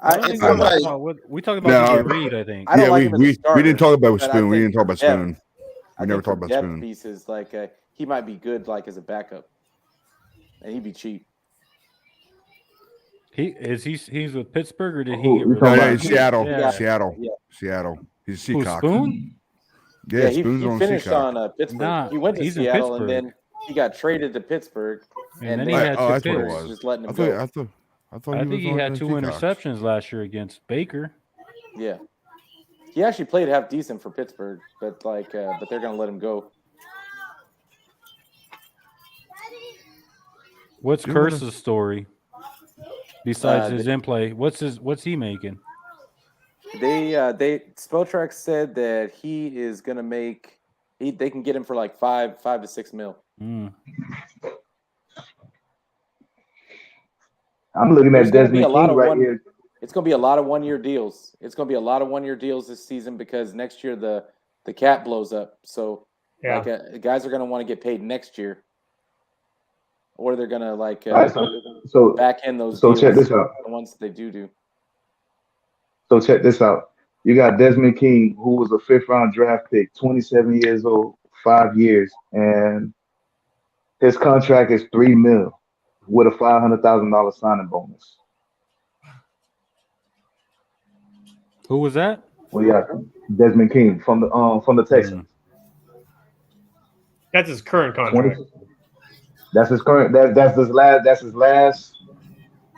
I I think I we don't talked like- about we talked about No. DJ Reed. I think. I don't Yeah, like him as a we starter, didn't talk about but I Spoon. We think didn't talk about for depth- Spoon. I We never think for talked about depth Spoon. pieces, like he might be good, like as a backup, and he'd be cheap. He's with Pittsburgh, or did he Who- get we rid talking No, of yeah, about- Seattle. Yeah. Seattle. Yeah. Seattle. He's a Who, Seacock. Spoon? Yeah, he Spoon's on finished Seacock. on Pittsburgh. Nah, he went to he's in Seattle, and Pittsburgh. then he got traded to Pittsburgh, And then he then had Oh, two that's what it picks. was. just letting I him thought. go. I thought. I think was he on had the 2 Seacocks. interceptions last year against Baker. Yeah, he actually played half decent for Pittsburgh, but but they're gonna let him go. What's You wanna- Curse's story? Besides his they- in play, what's he making? They Spotrac said that he is gonna make. They can get him for like five to 6 mil. Mm. I'm looking There's at gonna be Desmond a lot King of right one- here. It's going to be a lot of 1 year deals. It's going to be a lot of 1 year deals this season because next year the cap blows up. So Yeah. guys are going to want to get paid next year, or they're going to All right, so back in those. so deals, check this out. The ones that they do. So check this out. You got Desmond King, who was a 5th-round draft pick, 27 years old, 5 years, and his contract is $3 million with a $500,000 signing bonus. Who was that? Well, yeah, Desmond King from the Texans. That's his current contract. 20. That's his current. That's his last. That's his last.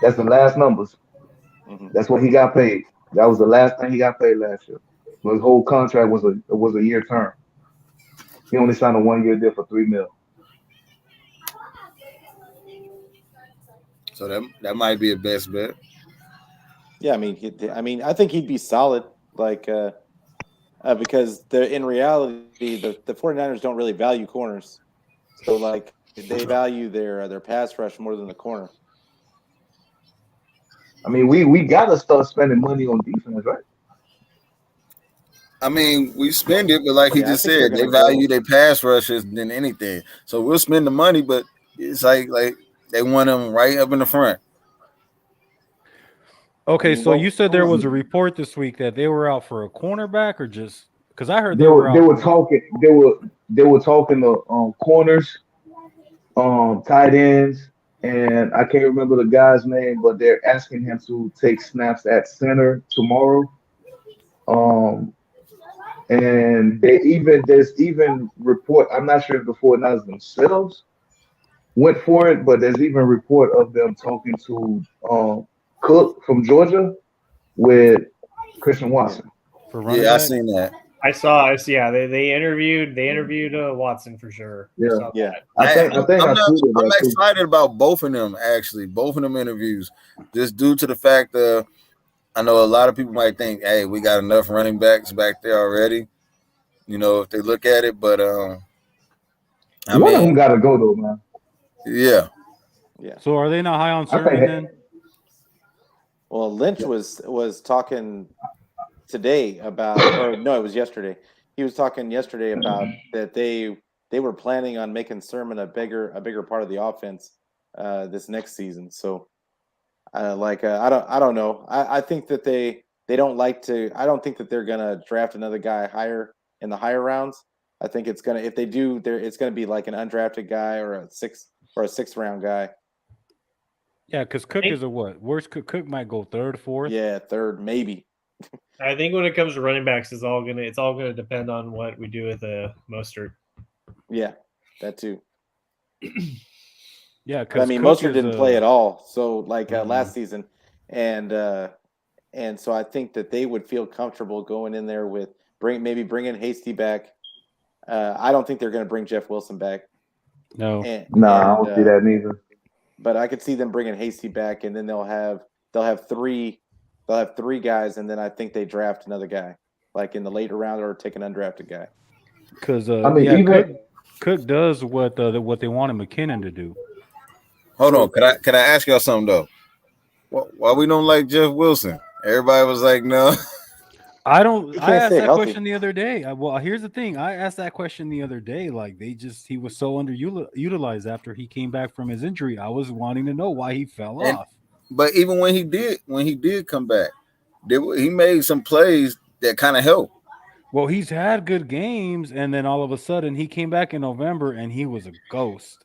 That's the last numbers. Mhm. That's what he got paid. That was the last thing he got paid last year. His whole contract was a year term. He only signed a 1 year deal for $3 million. So that might be a best bet. Yeah, I mean, I think he'd be solid. Because in reality, the 49ers don't really value corners, so they value their pass rush more than the corner. I mean, we gotta start spending money on defense, right? I mean, we spend it, but like he Yeah, I just think they're said, they gonna value go. their pass rushers than anything. So we'll spend the money, but it's like they want them right up in the front. Okay, so Well, you said there was a report this week that they were out for a cornerback, or just because I heard They were talking. They were talking to corners, tight ends, and I can't remember the guy's name, but they're asking him to take snaps at center tomorrow. And there's even report. I'm not sure if the 49ers themselves went for it, but there's even report of them talking to Cook from Georgia with Christian Watson. for running Yeah, I back? seen that. I saw. Yeah, they interviewed Watson for sure. I Yeah. saw Yeah. that. I think I I'm tweeted I'm that too. excited about both of them, actually, both of them interviews, just due to the fact that I know a lot of people might think, hey, we got enough running backs back there already, if they look at it. But One of them got to go though, man. yeah, So are they not high on I think- Sermon then? Well, Lynch was talking today about, or no, it was yesterday. He was talking yesterday about that they were planning on making Sermon a bigger part of the offense this next season. So, I don't know. I think that they don't like to. I don't think that they're gonna draft another guy higher in the higher rounds. I think it's gonna, if they do, it's gonna be like an undrafted guy or a sixth round guy. Yeah, because Cook is a what? Where's Cook? Cook might go third, fourth. Yeah, third maybe. I think when it comes to running backs, it's all gonna depend on what we do with Mostert. Yeah, that too. Yeah, But, because I mean, Mostert didn't play at all. So last season, and so I think that they would feel comfortable going in there with bringing Hasty back, I don't think they're going to bring Jeff Wilson back. No. I don't see that neither. But I could see them bringing Hasty back, and then they'll have three guys, and then I think they draft another guy, like in the later round, or take an undrafted guy. Because even Cook does what they wanted McKinnon to do. Hold on, can I ask y'all something though? Why we don't like Jeff Wilson? Everybody was like, no. I He asked can't stay that healthy. question the other day. Well, here's the thing. I asked that question the other day. Like he was so underutilized after he came back from his injury. I was wanting to know why he fell off. But even when he did come back, he made some plays that kind of helped. Well, he's had good games, and then all of a sudden he came back in November and he was a ghost.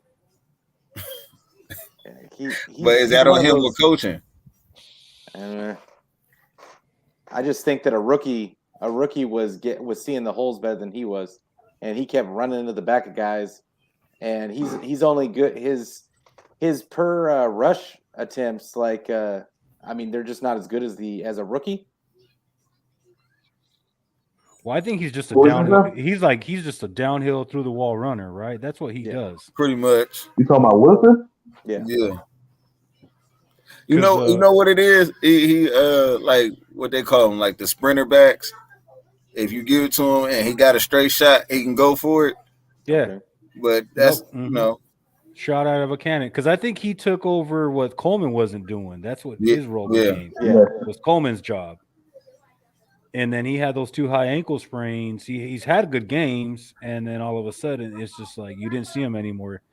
But is that on him with coaching? I just think that a rookie was seeing the holes better than he was, and he kept running into the back of guys, and he's only good his per rush attempts, like they're just not as good as a rookie. Well, I think he's just a What was downhill. that? He's just a downhill through the wall runner, right? That's what he does. Pretty much. You talking about Wilson? Yeah. You know what it is? He like what they call him, like the sprinter backs. If you give it to him and he got a straight shot, he can go for it. Yeah. Okay. But that's shot out of a cannon. Because I think he took over what Coleman wasn't doing. That's what his role became. Yeah. It was Coleman's job. And then he had those 2 high ankle sprains. He's had good games, and then all of a sudden it's just like you didn't see him anymore.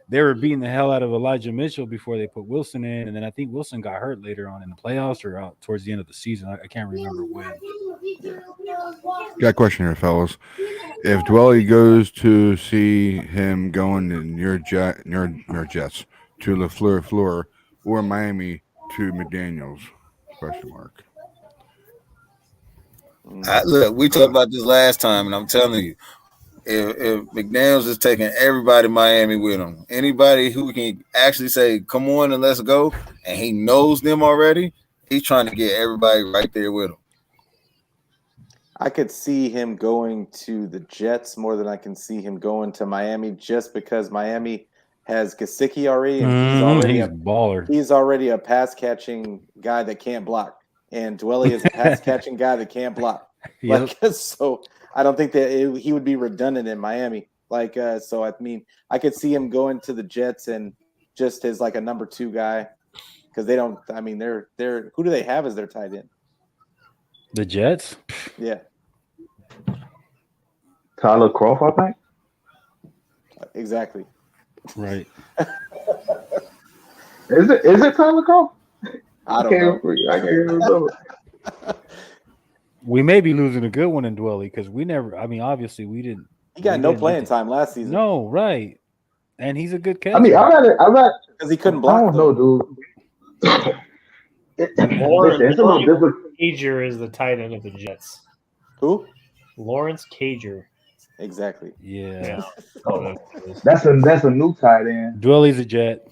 They were beating the hell out of Elijah Mitchell before they put Wilson in, and then I think Wilson got hurt later on in the playoffs or out towards the end of the season. I can't remember when. Got a question here, fellas. If Dwelly goes to see him going in your Jets to LaFleur or Miami to McDaniels? Question mark. Look, we talked about this last time, and I'm telling you, if McDaniels is taking everybody to Miami with him, anybody who can actually say, come on and let's go, and he knows them already, he's trying to get everybody right there with him. I could see him going to the Jets more than I can see him going to Miami, just because Miami has Gesicki already, and He's a baller. He's already a pass catching guy that can't block, and Dwelly is a pass catching guy that can't block. Yep. So I don't think that he would be redundant in Miami. I could see him going to the Jets and just as like a number 2 guy, because they don't. I mean, they're who do they have as their tight end? The Jets? Yeah, Tyler Croft, I think. exactly. Right. Is it Tyler Croft? I don't know. I can't remember. We may be losing a good one in Dwelly because obviously we didn't. He got no playing time last season. No, right. And he's a good catcher. I mean, I got because he couldn't I block. don't know, dude. It's a little different. Cager is the tight end of the Jets. Who? Lawrence Cager. Exactly. Yeah. That's a new tight end. Dwelly's a Jet.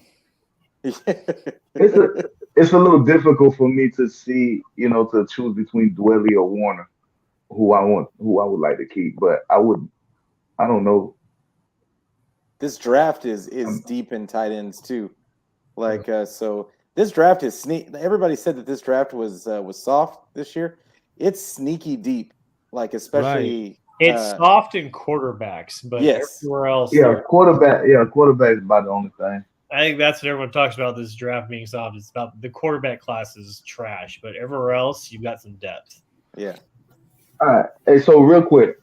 It's a little difficult for me to see, to choose between Dwelly or Warner, who I would like to keep, but I don't know. This draft is deep in tight ends too. So this draft is everybody said that this draft was soft this year. It's sneaky deep, especially it's soft in quarterbacks, but everywhere else. Yeah, quarterback is about the only thing. I think that's what everyone talks about this draft being soft. It's about the quarterback class is trash, but everywhere else you've got some depth. Yeah. All right. Hey, so real quick.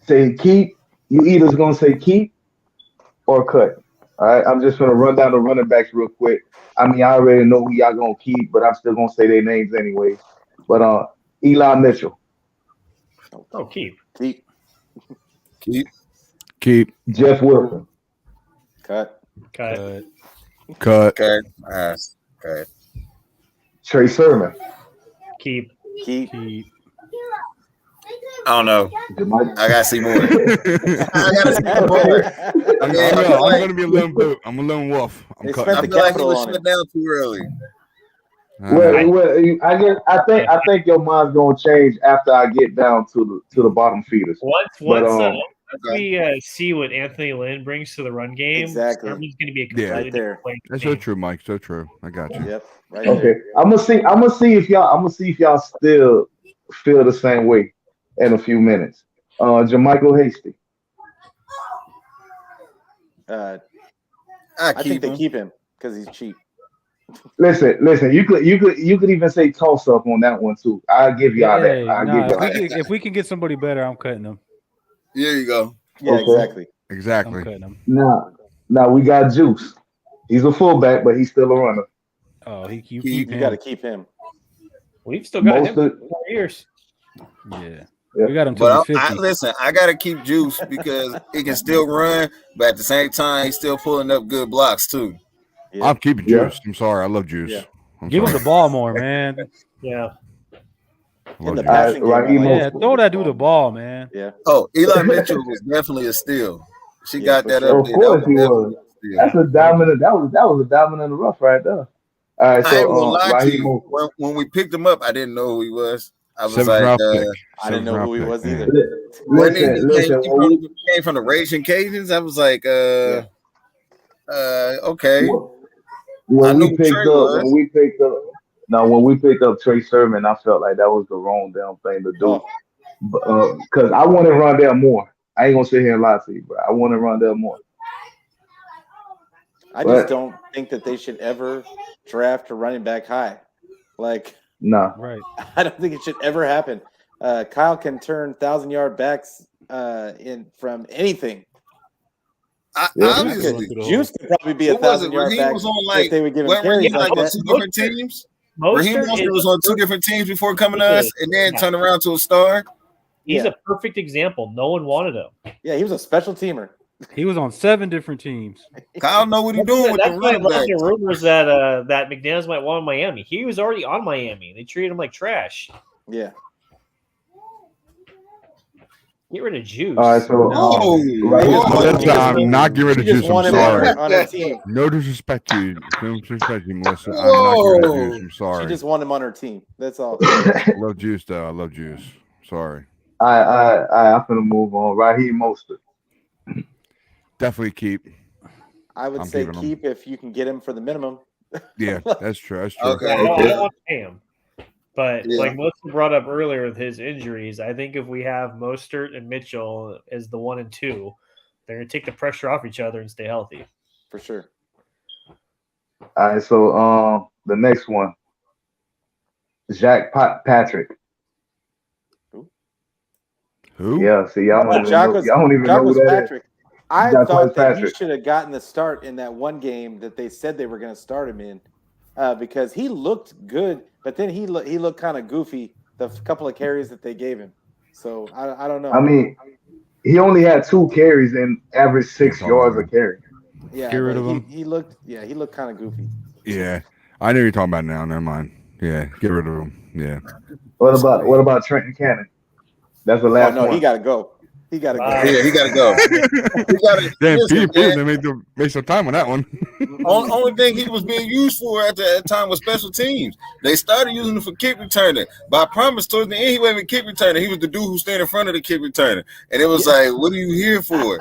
Say keep. You either gonna say keep or cut. All right. I'm just gonna run down the running backs real quick. I mean, I already know who y'all gonna keep, but I'm still gonna say their names anyway. But Eli Mitchell. Oh, keep. Jeff Wilson. Cut. Okay. Trey Sermon. Keep. I don't know. I gotta see more. I'm gonna be a lone boot. I'm a lone wolf. They I'm spent I the feel like he capital was on shut it. down too early. I think your mind's gonna change after I get down to the bottom feeders. Once But we see what Anthony Lynn brings to the run game, Exactly. Sermon's going to be a Yeah. completely Right there. different That's player. so true, Mike. So true. I got you. Yep. Right okay, there. I'm gonna see if y'all still feel the same way in a few minutes. Jermichael Hasty. I I think keep they him. keep him because he's cheap. Listen. You could even say toss up on that one too. I'll give y'all that. I'll give y'all that. if we can get somebody better, I'm cutting them. There you go. Yeah, Okay. exactly. I'm Exactly. cutting them. Now we got Juice. He's a fullback, but he's still a runner. Oh, you keep You him. got to keep him. We've still got him Most for years. Yeah. Yeah. We got him till But he's 50. listen, I gotta keep Juice because he can still run, but at the same time, he's still pulling up good blocks too. Yeah. I'm keeping Yeah. Juice. I'm sorry. I love Juice. Yeah. I'm Give him sorry. the ball more, man. Yeah. I In love the Juice. passing game, Raheem I like Yeah, him. throw that dude the ball, man. Yeah. Oh, Eli Mitchell was definitely a steal. She Yeah, got for that sure. up Of there. course That he definitely was. a steal. That's a diamond. That was a diamond in the rough right there. All right, I ain't gonna so lie to Raheem you. Mostert. When we picked him up, I didn't know who he was. I was 7th like, round pick. I didn't know who he was either. when he Listen. came from the Raging Cajuns, I was like, Yeah. okay. When I knew we who picked Trey up, was. when we picked up Trey Sermon, I felt like that was the wrong damn thing to do. Oh, Because I wanted Rondell Moore. I ain't gonna sit here and lie to you, but I wanted Rondell Moore. I But- just don't think that they should ever draft a running back high. Like, Nah. Right. I don't think it should ever happen. Kyle can turn 1,000-yard backs in from anything. Yeah. Obviously. Juice could probably be a What was it? 1,000-yard Raheem back was on if like, they would give him wasn't carries Raheem like like on that. two different teams? Raheem Mostert Mostert is was on two different teams before coming to us, and then Yeah. turned around to a star. He's Yeah. a perfect example. No one wanted him. Yeah, he was a special teamer. He was on 7 different teams. Kyle know what he's doing with the That's why running back. the rumors that that McNabb might want Miami. He was already on Miami. They treated him like trash. Yeah. Get rid of Juice. All right, so No. right here, Whoa. Listen, I'm not getting rid of She just Juice. I'm wanted sorry. him on her team. No disrespect to you. No disrespect to you, Melissa. I'm not getting rid of Juice. I'm She sorry. just wanted him on her team. That's all. I love Juice, though. I love Juice. Sorry. I'm gonna move on. Raheem Mostert. Definitely keep. I would I'm say keeping him. keep if you can get him for the minimum. Yeah, that's true. That's true. Okay. I don't want to pay him. But Yeah. like Melissa brought up earlier with his injuries, I think if we have Mostert and Mitchell as the 1 and 2, they're going to take the pressure off each other and stay healthy. For sure. All right, so the next one, Patrick. Who? Yeah, see, y'all don't even Jock know, was, y'all don't even Jock know was who that is. Patrick. I Jock thought was that he Patrick. should have gotten the start in that one game that they said they were going to start him in, because he looked good, but then he looked kind of goofy the couple of carries that they gave him. So I don't know. I mean, he only had 2 carries and averaged 6 yards a carry. yeah, get rid but of him. he looked kind of goofy. Yeah. I know you're talking about now. Never mind. Yeah. Get rid of him. Yeah. What about Trenton Cannon? That's the Oh last no, one. he got to go. He got to go. Yeah, he got to go. He gotta, Damn, listen, Pete, man, they made some time on that one. only thing he was being used for at the time was special teams. They started using him for kick returning. But I promise towards the end, he wasn't even kick returner. He was the dude who stayed in front of the kick returner. And it was like, what are you here for?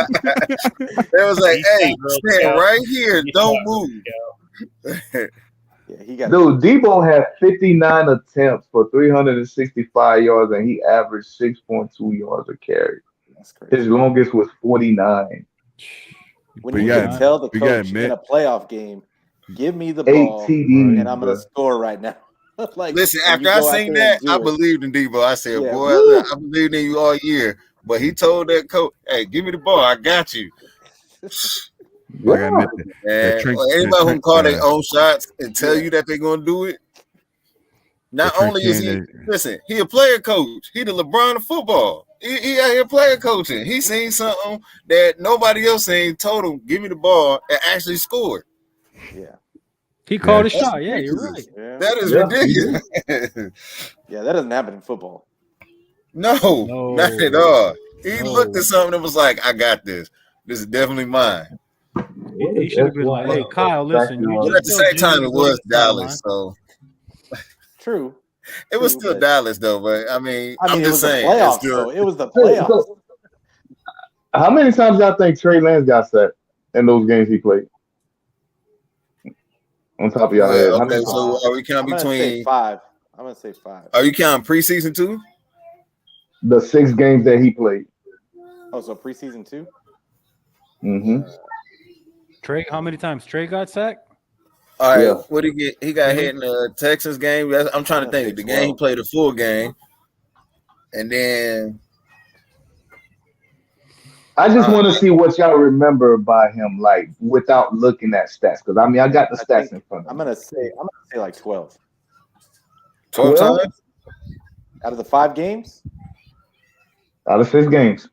It was like, hey, stand right here. Don't move. Yeah, he got. Dude, Debo had 59 attempts for 365 yards, and he averaged 6.2 yards a carry. That's crazy. His longest was 49. When But you yeah, can tell the we gotta coach admit- in a playoff game, give me the 8 ball, TDs. and I'm going to score right now. Like, Listen, and after you I go out seen there and that, do I it. believed in Debo. I said, Yeah, boy, woo! I believed in you all year. But he told that coach, hey, give me the ball. I got you. I gotta admit that. And Trent- anybody who Trent, call their own shots and tell you that they're going to do it, not Trent only is he, Cannon- listen, he a player coach. He the LeBron of football. He out here player coaching. He seen something that nobody else seen, told him, give me the ball, and actually scored. Yeah, He called a That's shot. Yeah, you're ridiculous. right. yeah, That is Yeah. ridiculous. yeah. That doesn't happen in football. No, No. not at all. He No. looked at something and was like, I got this. This is definitely mine. He should have been like, "Hey, Kyle, listen, you But just at the tell same Jimmy time, to it go to was the sideline." Dallas, so True. it was True, still but- Dallas, though. But I mean, I mean, I'm it just was the saying, it's playoffs, still. though. It was the Hey, playoffs. so, how many times y'all think Trey Lance got sacked in those games he played? On top of y'all head, how Okay, many so times? are we I'm counting gonna say between? 5. I'm gonna say 5. Are you counting preseason too? The 6 games that he played. Oh, so preseason 2? Mm-hmm. Trey, how many times Trey got sacked? All right, Yeah. what did he get? He got hit in the Texans game. I'm trying to I'm gonna think. say The game he 12. played a full game, and then I just want to see what y'all remember by him, like without looking at stats. Because I mean, I got the I stats think in front of I'm me. gonna say like 12 12 12? times. out of the 5 games. Out of 6 games,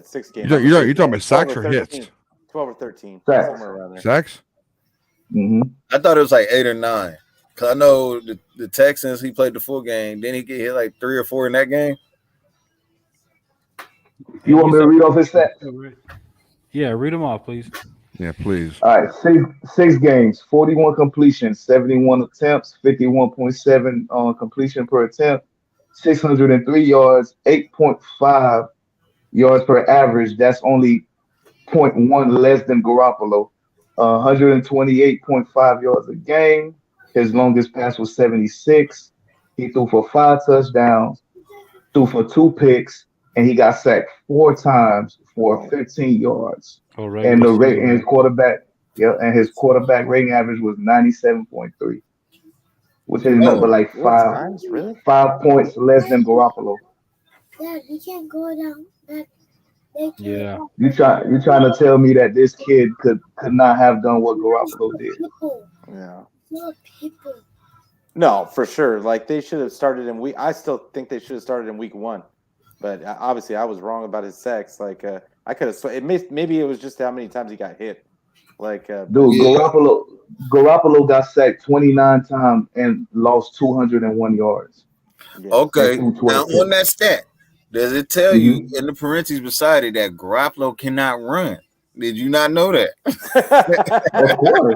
6 games. You're I'm gonna say talking about 12 sacks or 13. hits? 12 or 13, Sacks. somewhere around there. Sacks? hmm I thought it was like 8 or 9. Cause I know the Texans, he played the full game. Then he get hit like 3 or 4 in that game. you want me to read off his stats? Yeah, read them off, please. Yeah, please. All right, six games, 41 completions, 71 attempts, 51.7 completion per attempt, 603 yards, 8.5 yards per average. That's only 0.1 less than Garoppolo. 128.5 yards a game. His longest pass was 76. He threw for 5 touchdowns, threw for 2 picks, and he got sacked 4 times for 15 yards. Oh, And the regular rate season. and his quarterback rating average was 97.3, which is nothing but like 4 times, really? 5 points less than Garoppolo. Dad, we can't go down that. Yeah. You trying to tell me that this kid could not have done what Garoppolo did? People, Yeah. not people. No, for sure. Like they should have started in week. I still think they should have started in week 1, but obviously I was wrong about his sacks. Like I could have. Maybe it was just how many times he got hit. Like Dude, Garoppolo got sacked 29 times and lost 201 yards. yeah. Okay, And threw now 12 on that picks. stat, does it tell you in the parentheses beside it that Garoppolo cannot run? Did you not know that? Of course.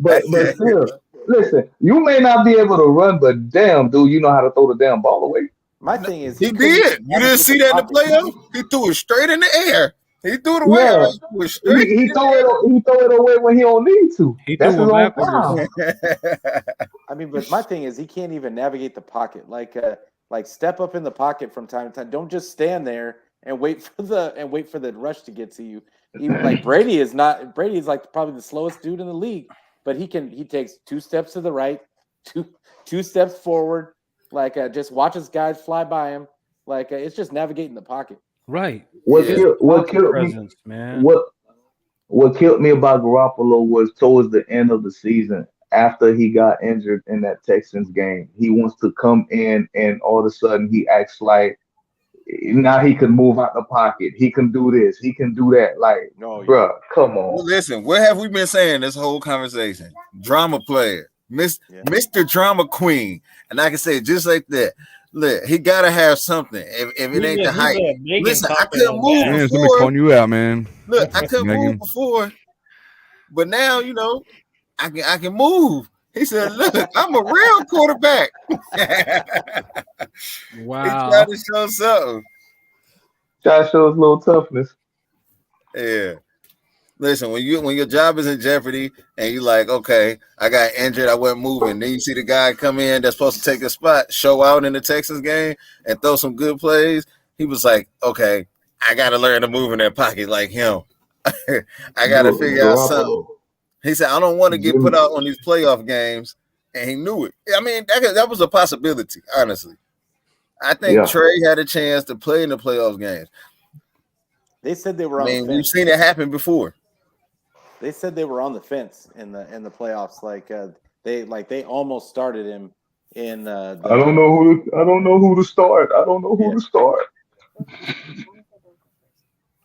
But still, listen, you may not be able to run, but damn, dude, you know how to throw the damn ball away. My thing is He couldn't did. You didn't see that in the pocket. playoffs? He threw it straight in the air. He threw it away. Yeah. He threw it straight. He throw it away when he don't need to. He That's threw his it own backwards. foul. I mean, but my thing is he can't even navigate the pocket. Like step up in the pocket from time to time. Don't just stand there and wait for the rush to get to you. Even like Brady is like probably the slowest dude in the league, but he takes 2 steps to the right, two steps forward, like just watches guys fly by him. Like it's just navigating the pocket. Right. What Yeah. killed me? Presence, man. What killed me about Garoppolo was towards the end of the season, after he got injured in that Texans game, he wants to come in and all of a sudden he acts like now he can move out the pocket. He can do this. He can do that. Like, No, bruh, come Well, on. listen, what have we been saying this whole conversation? Drama player, Yeah. Mr. Drama Queen. And I can say it just like that. Look, he gotta have something. If it ain't the height. Listen, I couldn't move Man, somebody before. calling you out, man. Look, I couldn't Megan. move before, but now I can move. He said, "Look, I'm a real quarterback." He Wow. tried to show something. Try to show his little toughness. Yeah. Listen, when your job is in jeopardy and you like, okay, I got injured, I wasn't moving. Then you see the guy come in that's supposed to take a spot, show out in the Texans game, and throw some good plays. He was like, okay, I got to learn to move in that pocket like him. I got to figure out something. He said, I don't want to get put out on these playoff games, and he knew it. I mean, that was a possibility, honestly. I think Trey had a chance to play in the playoff games. They said they were I on mean, the we've fence. seen it happen before. They said they were on the fence in the playoffs. They almost started him in. I don't know who to start. I don't know who to start.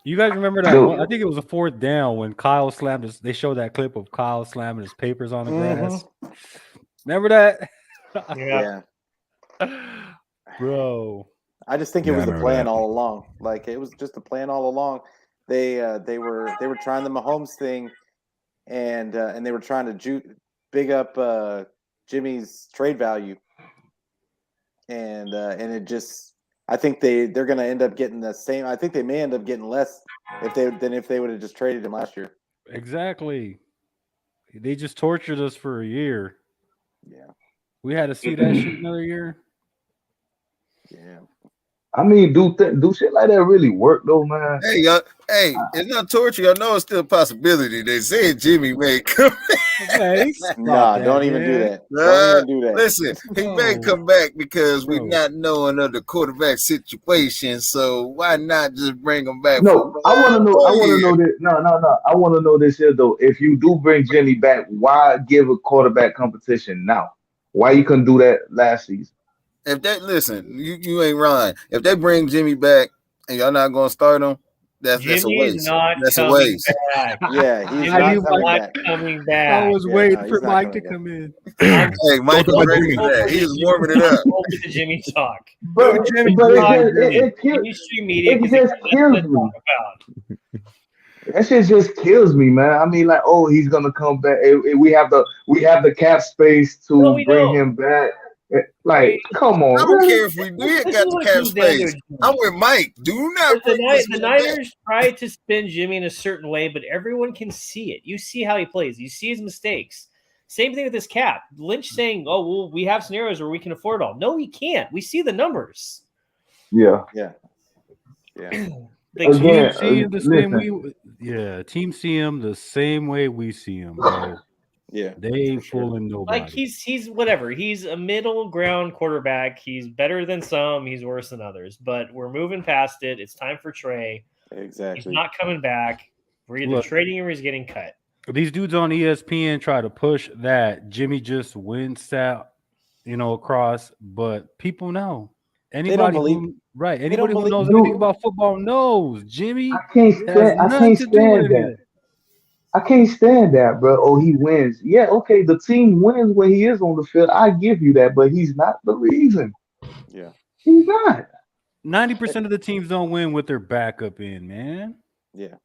You guys remember that one? I think it was a 4th down when Kyle slammed his. They showed that clip of Kyle slamming his papers on the grass. Remember that? Yeah. Bro. I just think it was the plan all along. Like it was just the plan all along. They were trying the Mahomes thing, and they were trying to big up Jimmy's trade value, and it just. I think they're going to end up getting the same. I think they may end up getting less if they would have just traded him last year. Exactly. They just tortured us for a year. Yeah. We had to see that shit another year. Yeah. I mean, do shit like that really work though, man? Hey, y'all. Hey, it's not torture. Y'all know it's still a possibility. They said Jimmy may come. Nah, don't even do that. Don't even do that. Listen, he may come back because we're not knowing of the quarterback situation. So why not just bring him back? No, I want to know. I want to know this. No. I want to know this here though. If you do bring Jimmy back, why give a quarterback competition now? Why you couldn't do that last season? If they listen, you ain't Ryan. If they bring Jimmy back and y'all not gonna start him, that's a waste. That's a waste. Back. Yeah, he's not coming back. I was waiting for Mike to come in. Hey, Mike was ready for that. He was warming it up. Open the Jimmy talk. But it just kills me. That shit just kills me, man. I mean, like, oh, he's gonna come back. We have the cap space to bring him back. Like, come on. I don't care if we did got the cap space. I'm with Mike. Do not. The Niners try to spin Jimmy in a certain way, but everyone can see it. You see how he plays. You see his mistakes. Same thing with this cap. Lynch saying, "Oh, well, we have scenarios where we can afford it all." No, we can't. We see the numbers. Yeah. Team see him the same way we see him, bro. Yeah, they ain't fooling nobody. Like he's whatever. He's a middle ground quarterback. He's better than some. He's worse than others. But we're moving past it. It's time for Trey. Exactly. He's not coming back. We're either trading him or he's getting cut. These dudes on ESPN try to push that Jimmy just wins out, across. But people know. Anybody who knows anything about football knows Jimmy. I can't stand that. I can't stand that, bro. Oh, he wins. Yeah, okay. The team wins when he is on the field. I give you that, but he's not the reason. Yeah, he's not. 90% of the teams don't win with their backup in, man. Yeah.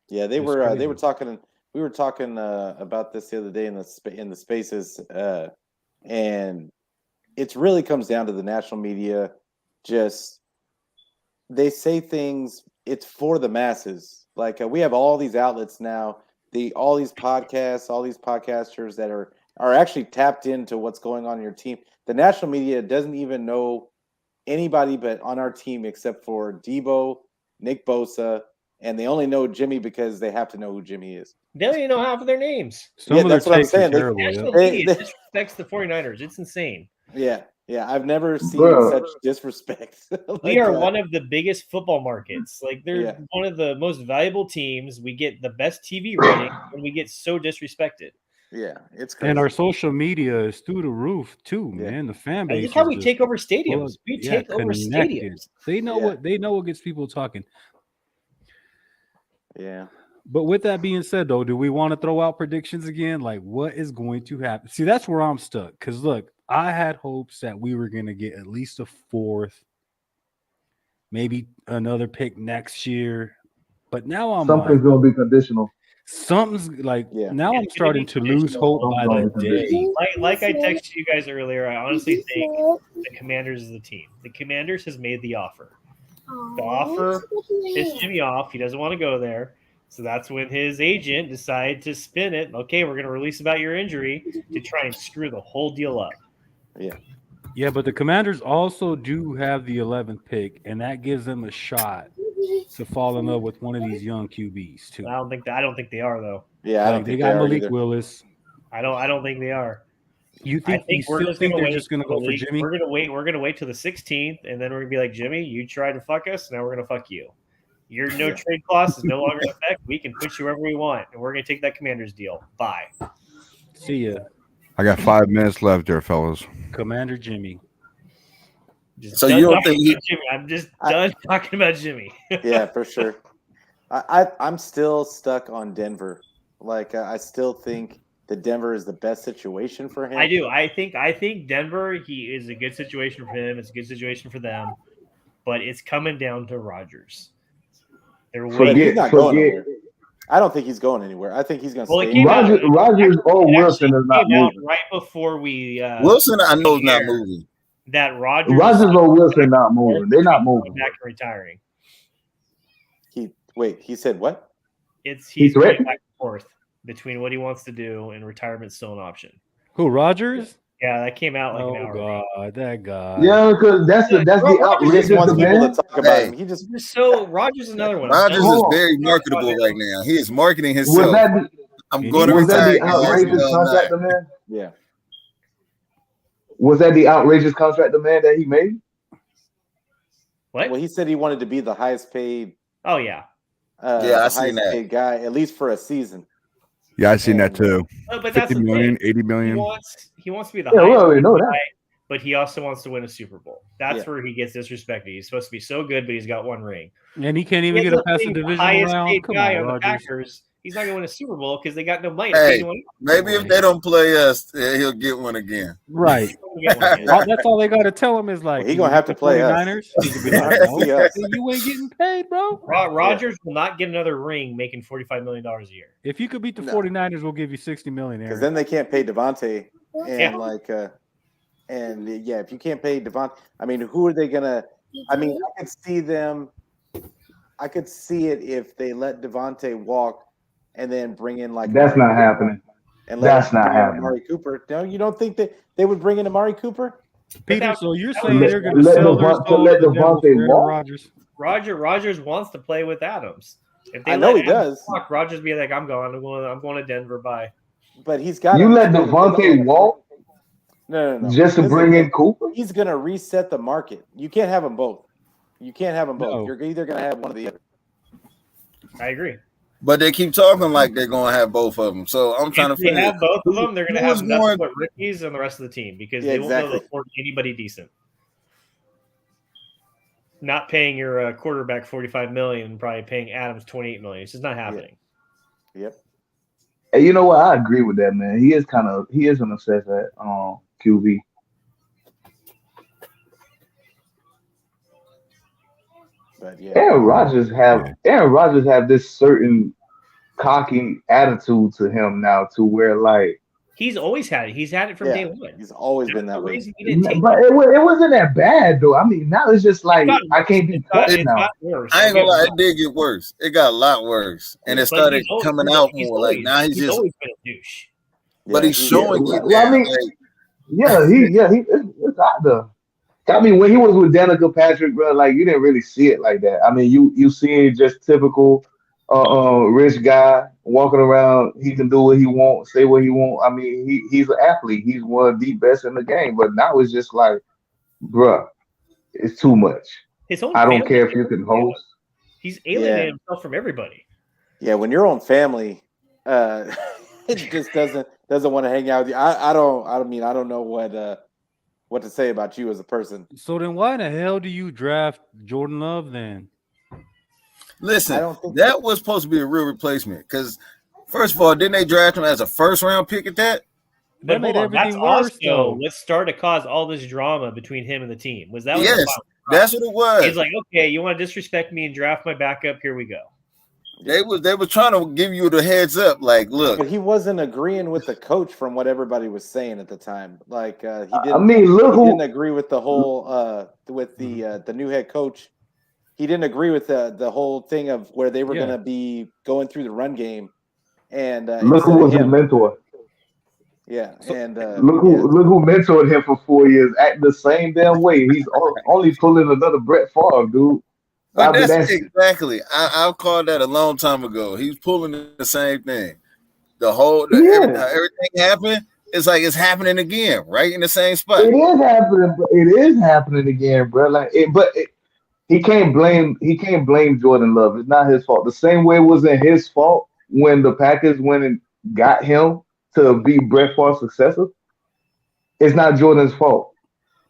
They were talking. We were talking about this the other day in the spaces, and it really comes down to the national media. Just they say things. It's for the masses. Like we have all these outlets now, all these podcasts, all these podcasters that are actually tapped into what's going on in your team. The national media doesn't even know anybody but on our team except for Debo, Nick Bosa, and they only know Jimmy because they have to know who Jimmy is. They don't even know half of their names. That's what I'm saying. The national media disrespects the 49ers. It's insane. Yeah. I've never seen such disrespect. We are one of the biggest football markets. Like they're one of the most valuable teams. We get the best TV rating, and we get so disrespected. Yeah, it's crazy. And our social media is through the roof too, man. The fan base. Look how we take over stadiums. We take over stadiums. They know what gets people talking. Yeah. But with that being said, though, do we want to throw out predictions again? Like, what is going to happen? See, that's where I'm stuck. Because, look, I had hopes that we were going to get at least a fourth, maybe another pick next year. But now something's going to be conditional. Something's like now I'm starting to lose hope by the day. Like I texted you guys earlier, I honestly think the Commanders is the team. The Commanders has made the offer. The offer is Jimmy off. He doesn't want to go there. So that's when his agent decided to spin it. Okay, we're going to release about your injury to try and screw the whole deal up. Yeah, but the Commanders also do have the 11th pick, and that gives them a shot to fall in love with one of these young QBs too. I don't think they are though. Yeah, I don't they think got they Malik Willis. I don't think they are. You think they're just going to go for Jimmy? We're going to wait till the 16th, and then we're going to be like, Jimmy, you tried to fuck us. Now we're going to fuck you. Your no trade clause is no longer in effect. We can put you wherever we want, and we're going to take that Commanders deal. Bye. See ya. I got 5 minutes left there, fellas. Commander Jimmy. So you don't think Jimmy? I'm just done talking about Jimmy. Yeah, for sure. I'm still stuck on Denver. Like I still think that Denver is the best situation for him. I do. I think Denver. He is a good situation for him. It's a good situation for them, but it's coming down to Rodgers. I don't think he's going anywhere. I think he's going to Well, it stay. came out- Rodgers or It Wilson actually is not came out moving. right before we Wilson, I know is not here. moving. that Rodgers Rodgers or Wilson not moving. They're not moving. back and retiring. He said what? He's threatened? going back and forth between what he wants to do and retirement's still an option. Who, Rogers? Yeah, that came out like an Oh hour ago. God, that guy. Yeah, because that's the He just outrageous wants people demand. to talk about Hey. him. He just So Rogers is another one. Rodgers is Hold on. very marketable right now. He is marketing Was himself. that I'm going to was that retire. the guys. outrageous No, I'm contract not. demand? yeah. Was that the outrageous contract demand that he made? What? Well, he said he wanted to be the highest paid. Oh yeah. Yeah, I the seen highest that. paid guy, at least for a season. Yeah, I seen that too. But that's 50 the million, thing. 80 million. He wants to be the Yeah, we highest already know paid that. guy, but he also wants to win a Super Bowl. That's Yeah. where he gets disrespected. He's supposed to be so good, but he's got one ring. And he can't He even ends get a up past the being division highest round. paid Come guy on, on the Rogers. Packers. He's not going to win a Super Bowl because they got no money. to Hey, pay anyone. maybe if they don't play us, he'll get one again. Right. Get one. That's all they got to tell him is like, He "Can gonna you have beat to play the us." 49ers?" He could be like, "No, See us. you ain't getting paid, bro. Rodgers will not get another ring making $45 million a year. If you could beat the No. 49ers, we'll give you 60 million. Because Aaron. then they can't pay Devontae, and Yeah. if you can't pay Devontae, I mean, who are they gonna? I mean, I could see them. I could see it if they let Devontae walk, and then bring in like That's Amari not Cooper happening. And That's them not bring in happening. Amari Cooper. No, you don't think that they would bring in Amari Cooper? Peter, so you're saying Let- they're going to let sell their Devon- soul let to the devil Devontae for Aaron walk? Rodgers? Rogers wants to play with Adams. If they I know let he Adams does. walk, Rogers be like, I'm going to Denver. Bye. But he's got. You let Devontae walk No. just to Listen, bring in Cooper? He's gonna reset the market. You can't have them both. You can't have them both. No. You're either gonna have one or the other. I agree. But they keep talking like they're going to have both of them. So I'm trying If to they figure have both of them, they're going to who have was nothing more- but rookies and the rest of the team because Yeah, they won't be able exactly. to afford anybody decent. Not paying your quarterback $45 million and probably paying Adams $28 million. It's just not happening. Yep. Hey, you know what? I agree with that, man. He is an obsessed at QB. But yeah. Aaron Rodgers have this certain cocky attitude to him now, to where like, He's always had it. He's had it from Yeah. day one. He's always been That's that the way. reason he didn't take but it wasn't that bad though. I mean, now it's just like I can't be cut It's now. got worse. I ain't gonna lie, Okay, it did get worse. It got a lot worse, and it but started he's always- coming out he's more. Like always- now he's just, always been a douche. but he's he- showing it Well, I now. mean- Like, It's out there. I mean, when he was with Danica Patrick, bro, like you didn't really see it like that. I mean, you see just typical rich guy walking around. He can do what he wants, say what he wants. I mean, he's an athlete. He's one of the best in the game. But now it's just like, bruh, it's too much. His own I don't family- care if you can host. He's alienated Yeah. himself from everybody. Yeah, when your own family it just doesn't want to hang out with you. I don't know what to say about you as a person. So then why in the hell do you draft Jordan Love then? I listen, don't think that was supposed to be a real replacement. Because first of all, didn't they draft him as a first round pick at that? That But made hold on, that's everything worse, also though. what started to cause all this drama between him and the team. Was that? Yes, that's what it was. He's like, okay, you want to disrespect me and draft my backup? Here we go. They was trying to give you the heads up. Like, look, But he wasn't agreeing with the coach from what everybody was saying at the time. Like he didn't. I mean, look he who didn't agree with the whole with the new head coach. He didn't agree with the whole thing of where they were Yeah. going to be going through the run game, and look instead who of was his him- mentor. Yeah, and Look who mentored him for 4 years. Act the same damn way. He's only pulling another Brett Favre, dude. but I mean, that's exactly. I called that a long time ago. He was pulling the same thing. Everything happened. It's like it's happening again, right in the same spot. It is happening. It is happening again, bro. He can't blame Jordan Love. It's not his fault. The same way it wasn't his fault when the Packers went and got him to be Brett Favre's successor. It's not Jordan's fault.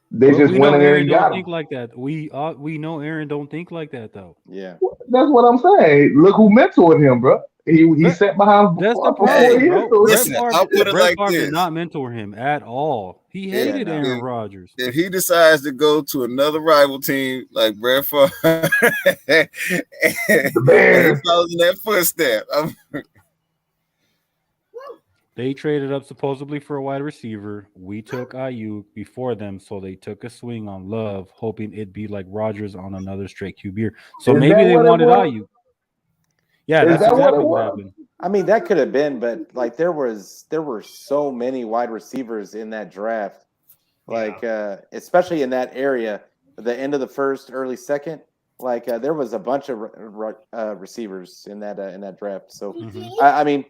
They But just we went know in there Aaron and don't got think him. like that. We know Aaron don't think like that though. yeah. That's what I'm saying. Look who mentored him, bro. He sat behind That's the before problem, he bro. threw it. Listen, I'll put it Brett like Favre this. did not mentor him at all. He Yeah, hated no. Aaron Rodgers. If he decides to go to another rival team like Brett Favre, and he Bears. follows in that footstep, They traded up supposedly for a wide receiver. We took Ayuk before them, so they took a swing on Love, hoping it'd be like Rodgers on another straight QB year. So Is maybe that they what it wanted was? Ayuk. Yeah, Is that's that what exactly it what was? happened. I mean, that could have been, but like there were so many wide receivers in that draft, like especially in that area, the end of the first, early second. Like there was a bunch of receivers in that draft. So I mean,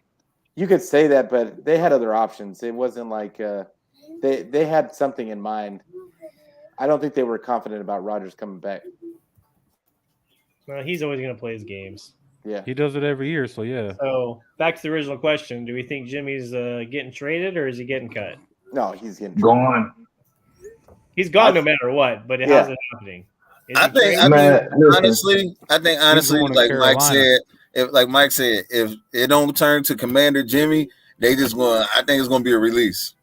you could say that, but they had other options. It wasn't like they had something in mind. I don't think they were confident about Rodgers coming back. Well, he's always going to play his games. Yeah, He does it every year, so yeah. So back to the original question: do we think Jimmy's getting traded or is he getting cut? no, he's getting Gone. He's gone no matter what, but how's it happening? Is I he think traded? Man, listen. honestly, going to like Mike Carolina. said, if it don't turn to Commander Jimmy, they just going. I think it's going to be a release.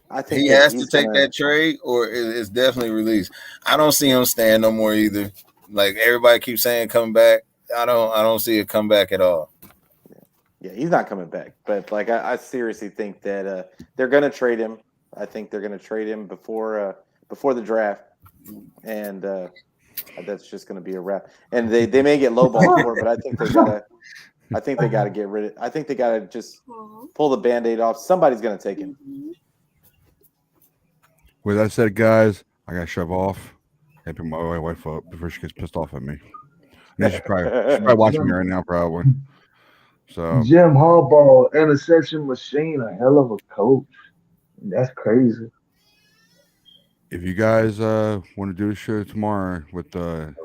I think He that has to he's take gonna- that trade, or it's definitely released. I don't see him staying no more either. Like everybody keeps saying, coming back. I don't see it come back at all. Yeah, he's not coming back. But like, I seriously think that they're going to trade him. I think they're going to trade him before the draft, and that's just going to be a wrap. And they may get lowballed for it, but I think they got to get rid of. I think they got to just pull the Band-Aid off. Somebody's going to take him. With that said, guys, I got to shove off. I pick my wife up before she gets pissed off at me. And she's probably watching me right now, probably. So Jim Harbaugh, interception machine, a hell of a coach. That's crazy. if you guys want to do a show tomorrow with the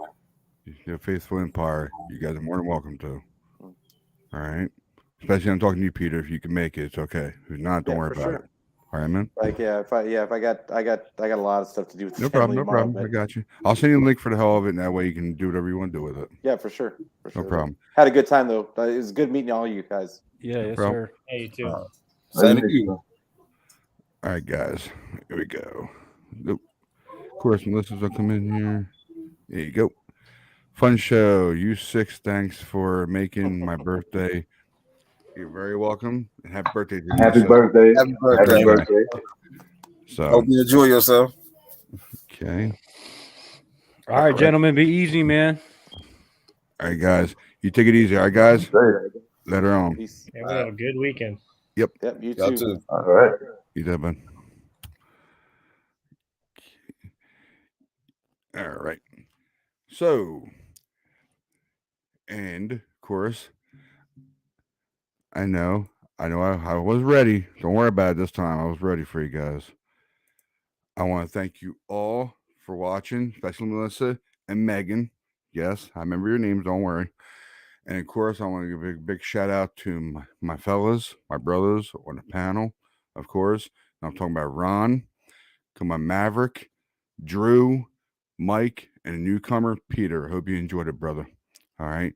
Faithful Empire, you guys are more than welcome to. All right. Especially I'm talking to you, Peter. If you can make it, it's okay. If not, don't worry about it. All right, man. Like, if I got a lot of stuff to do with the No family problem. No tomorrow, problem. I but got you. I'll send you a link for the hell of it, and that way you can do whatever you want to do with it. yeah, for sure. No problem. Had a good time though. It was good meeting all you guys. Yeah, yes, Bro. sir. Hey, you too. Same to you. All right, guys. Here we go. Nope. Of course, Melissa's gonna come in here. There you go. Fun show. You six. Thanks for making my birthday. You're very welcome. And happy birthday to Happy Melissa. birthday. Happy Happy birthday. birthday. So Hope you enjoy yourself. okay. All right, gentlemen, be easy, man. All right, guys. You take it easy. All right, guys. Later on. Peace. Everyone have a good weekend. Yep, you Y'all too. too. All right. You did, bud. All right. So, and of course, I know I was ready. Don't worry about it this time. I was ready for you guys. I want to thank you all for watching, especially Melissa and Megan. Yes, I remember your names. Don't worry. And of course, I want to give a big shout out to my fellas, my brothers on the panel, of course. I'm talking about Ron, come on, Maverick, Drew, Mike, and a newcomer, Peter. Hope you enjoyed it, brother. All right.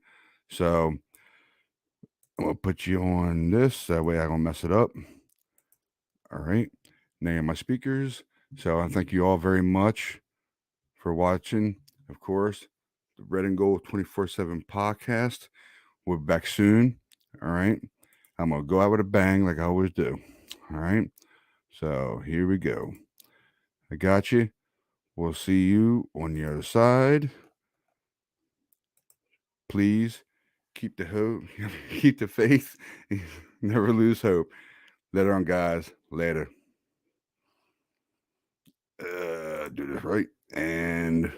So I'm going to put you on this. That way I don't mess it up. All right. Name my speakers. So I thank you all very much for watching. Of course, the Red and Gold 24/7 podcast. We'll be back soon. All right. I'm going to go out with a bang like I always do. All right. So here we go. I got you. We'll see you on the other side. Please keep the hope, keep the faith, never lose hope. Later on, guys. Later. Do this right. And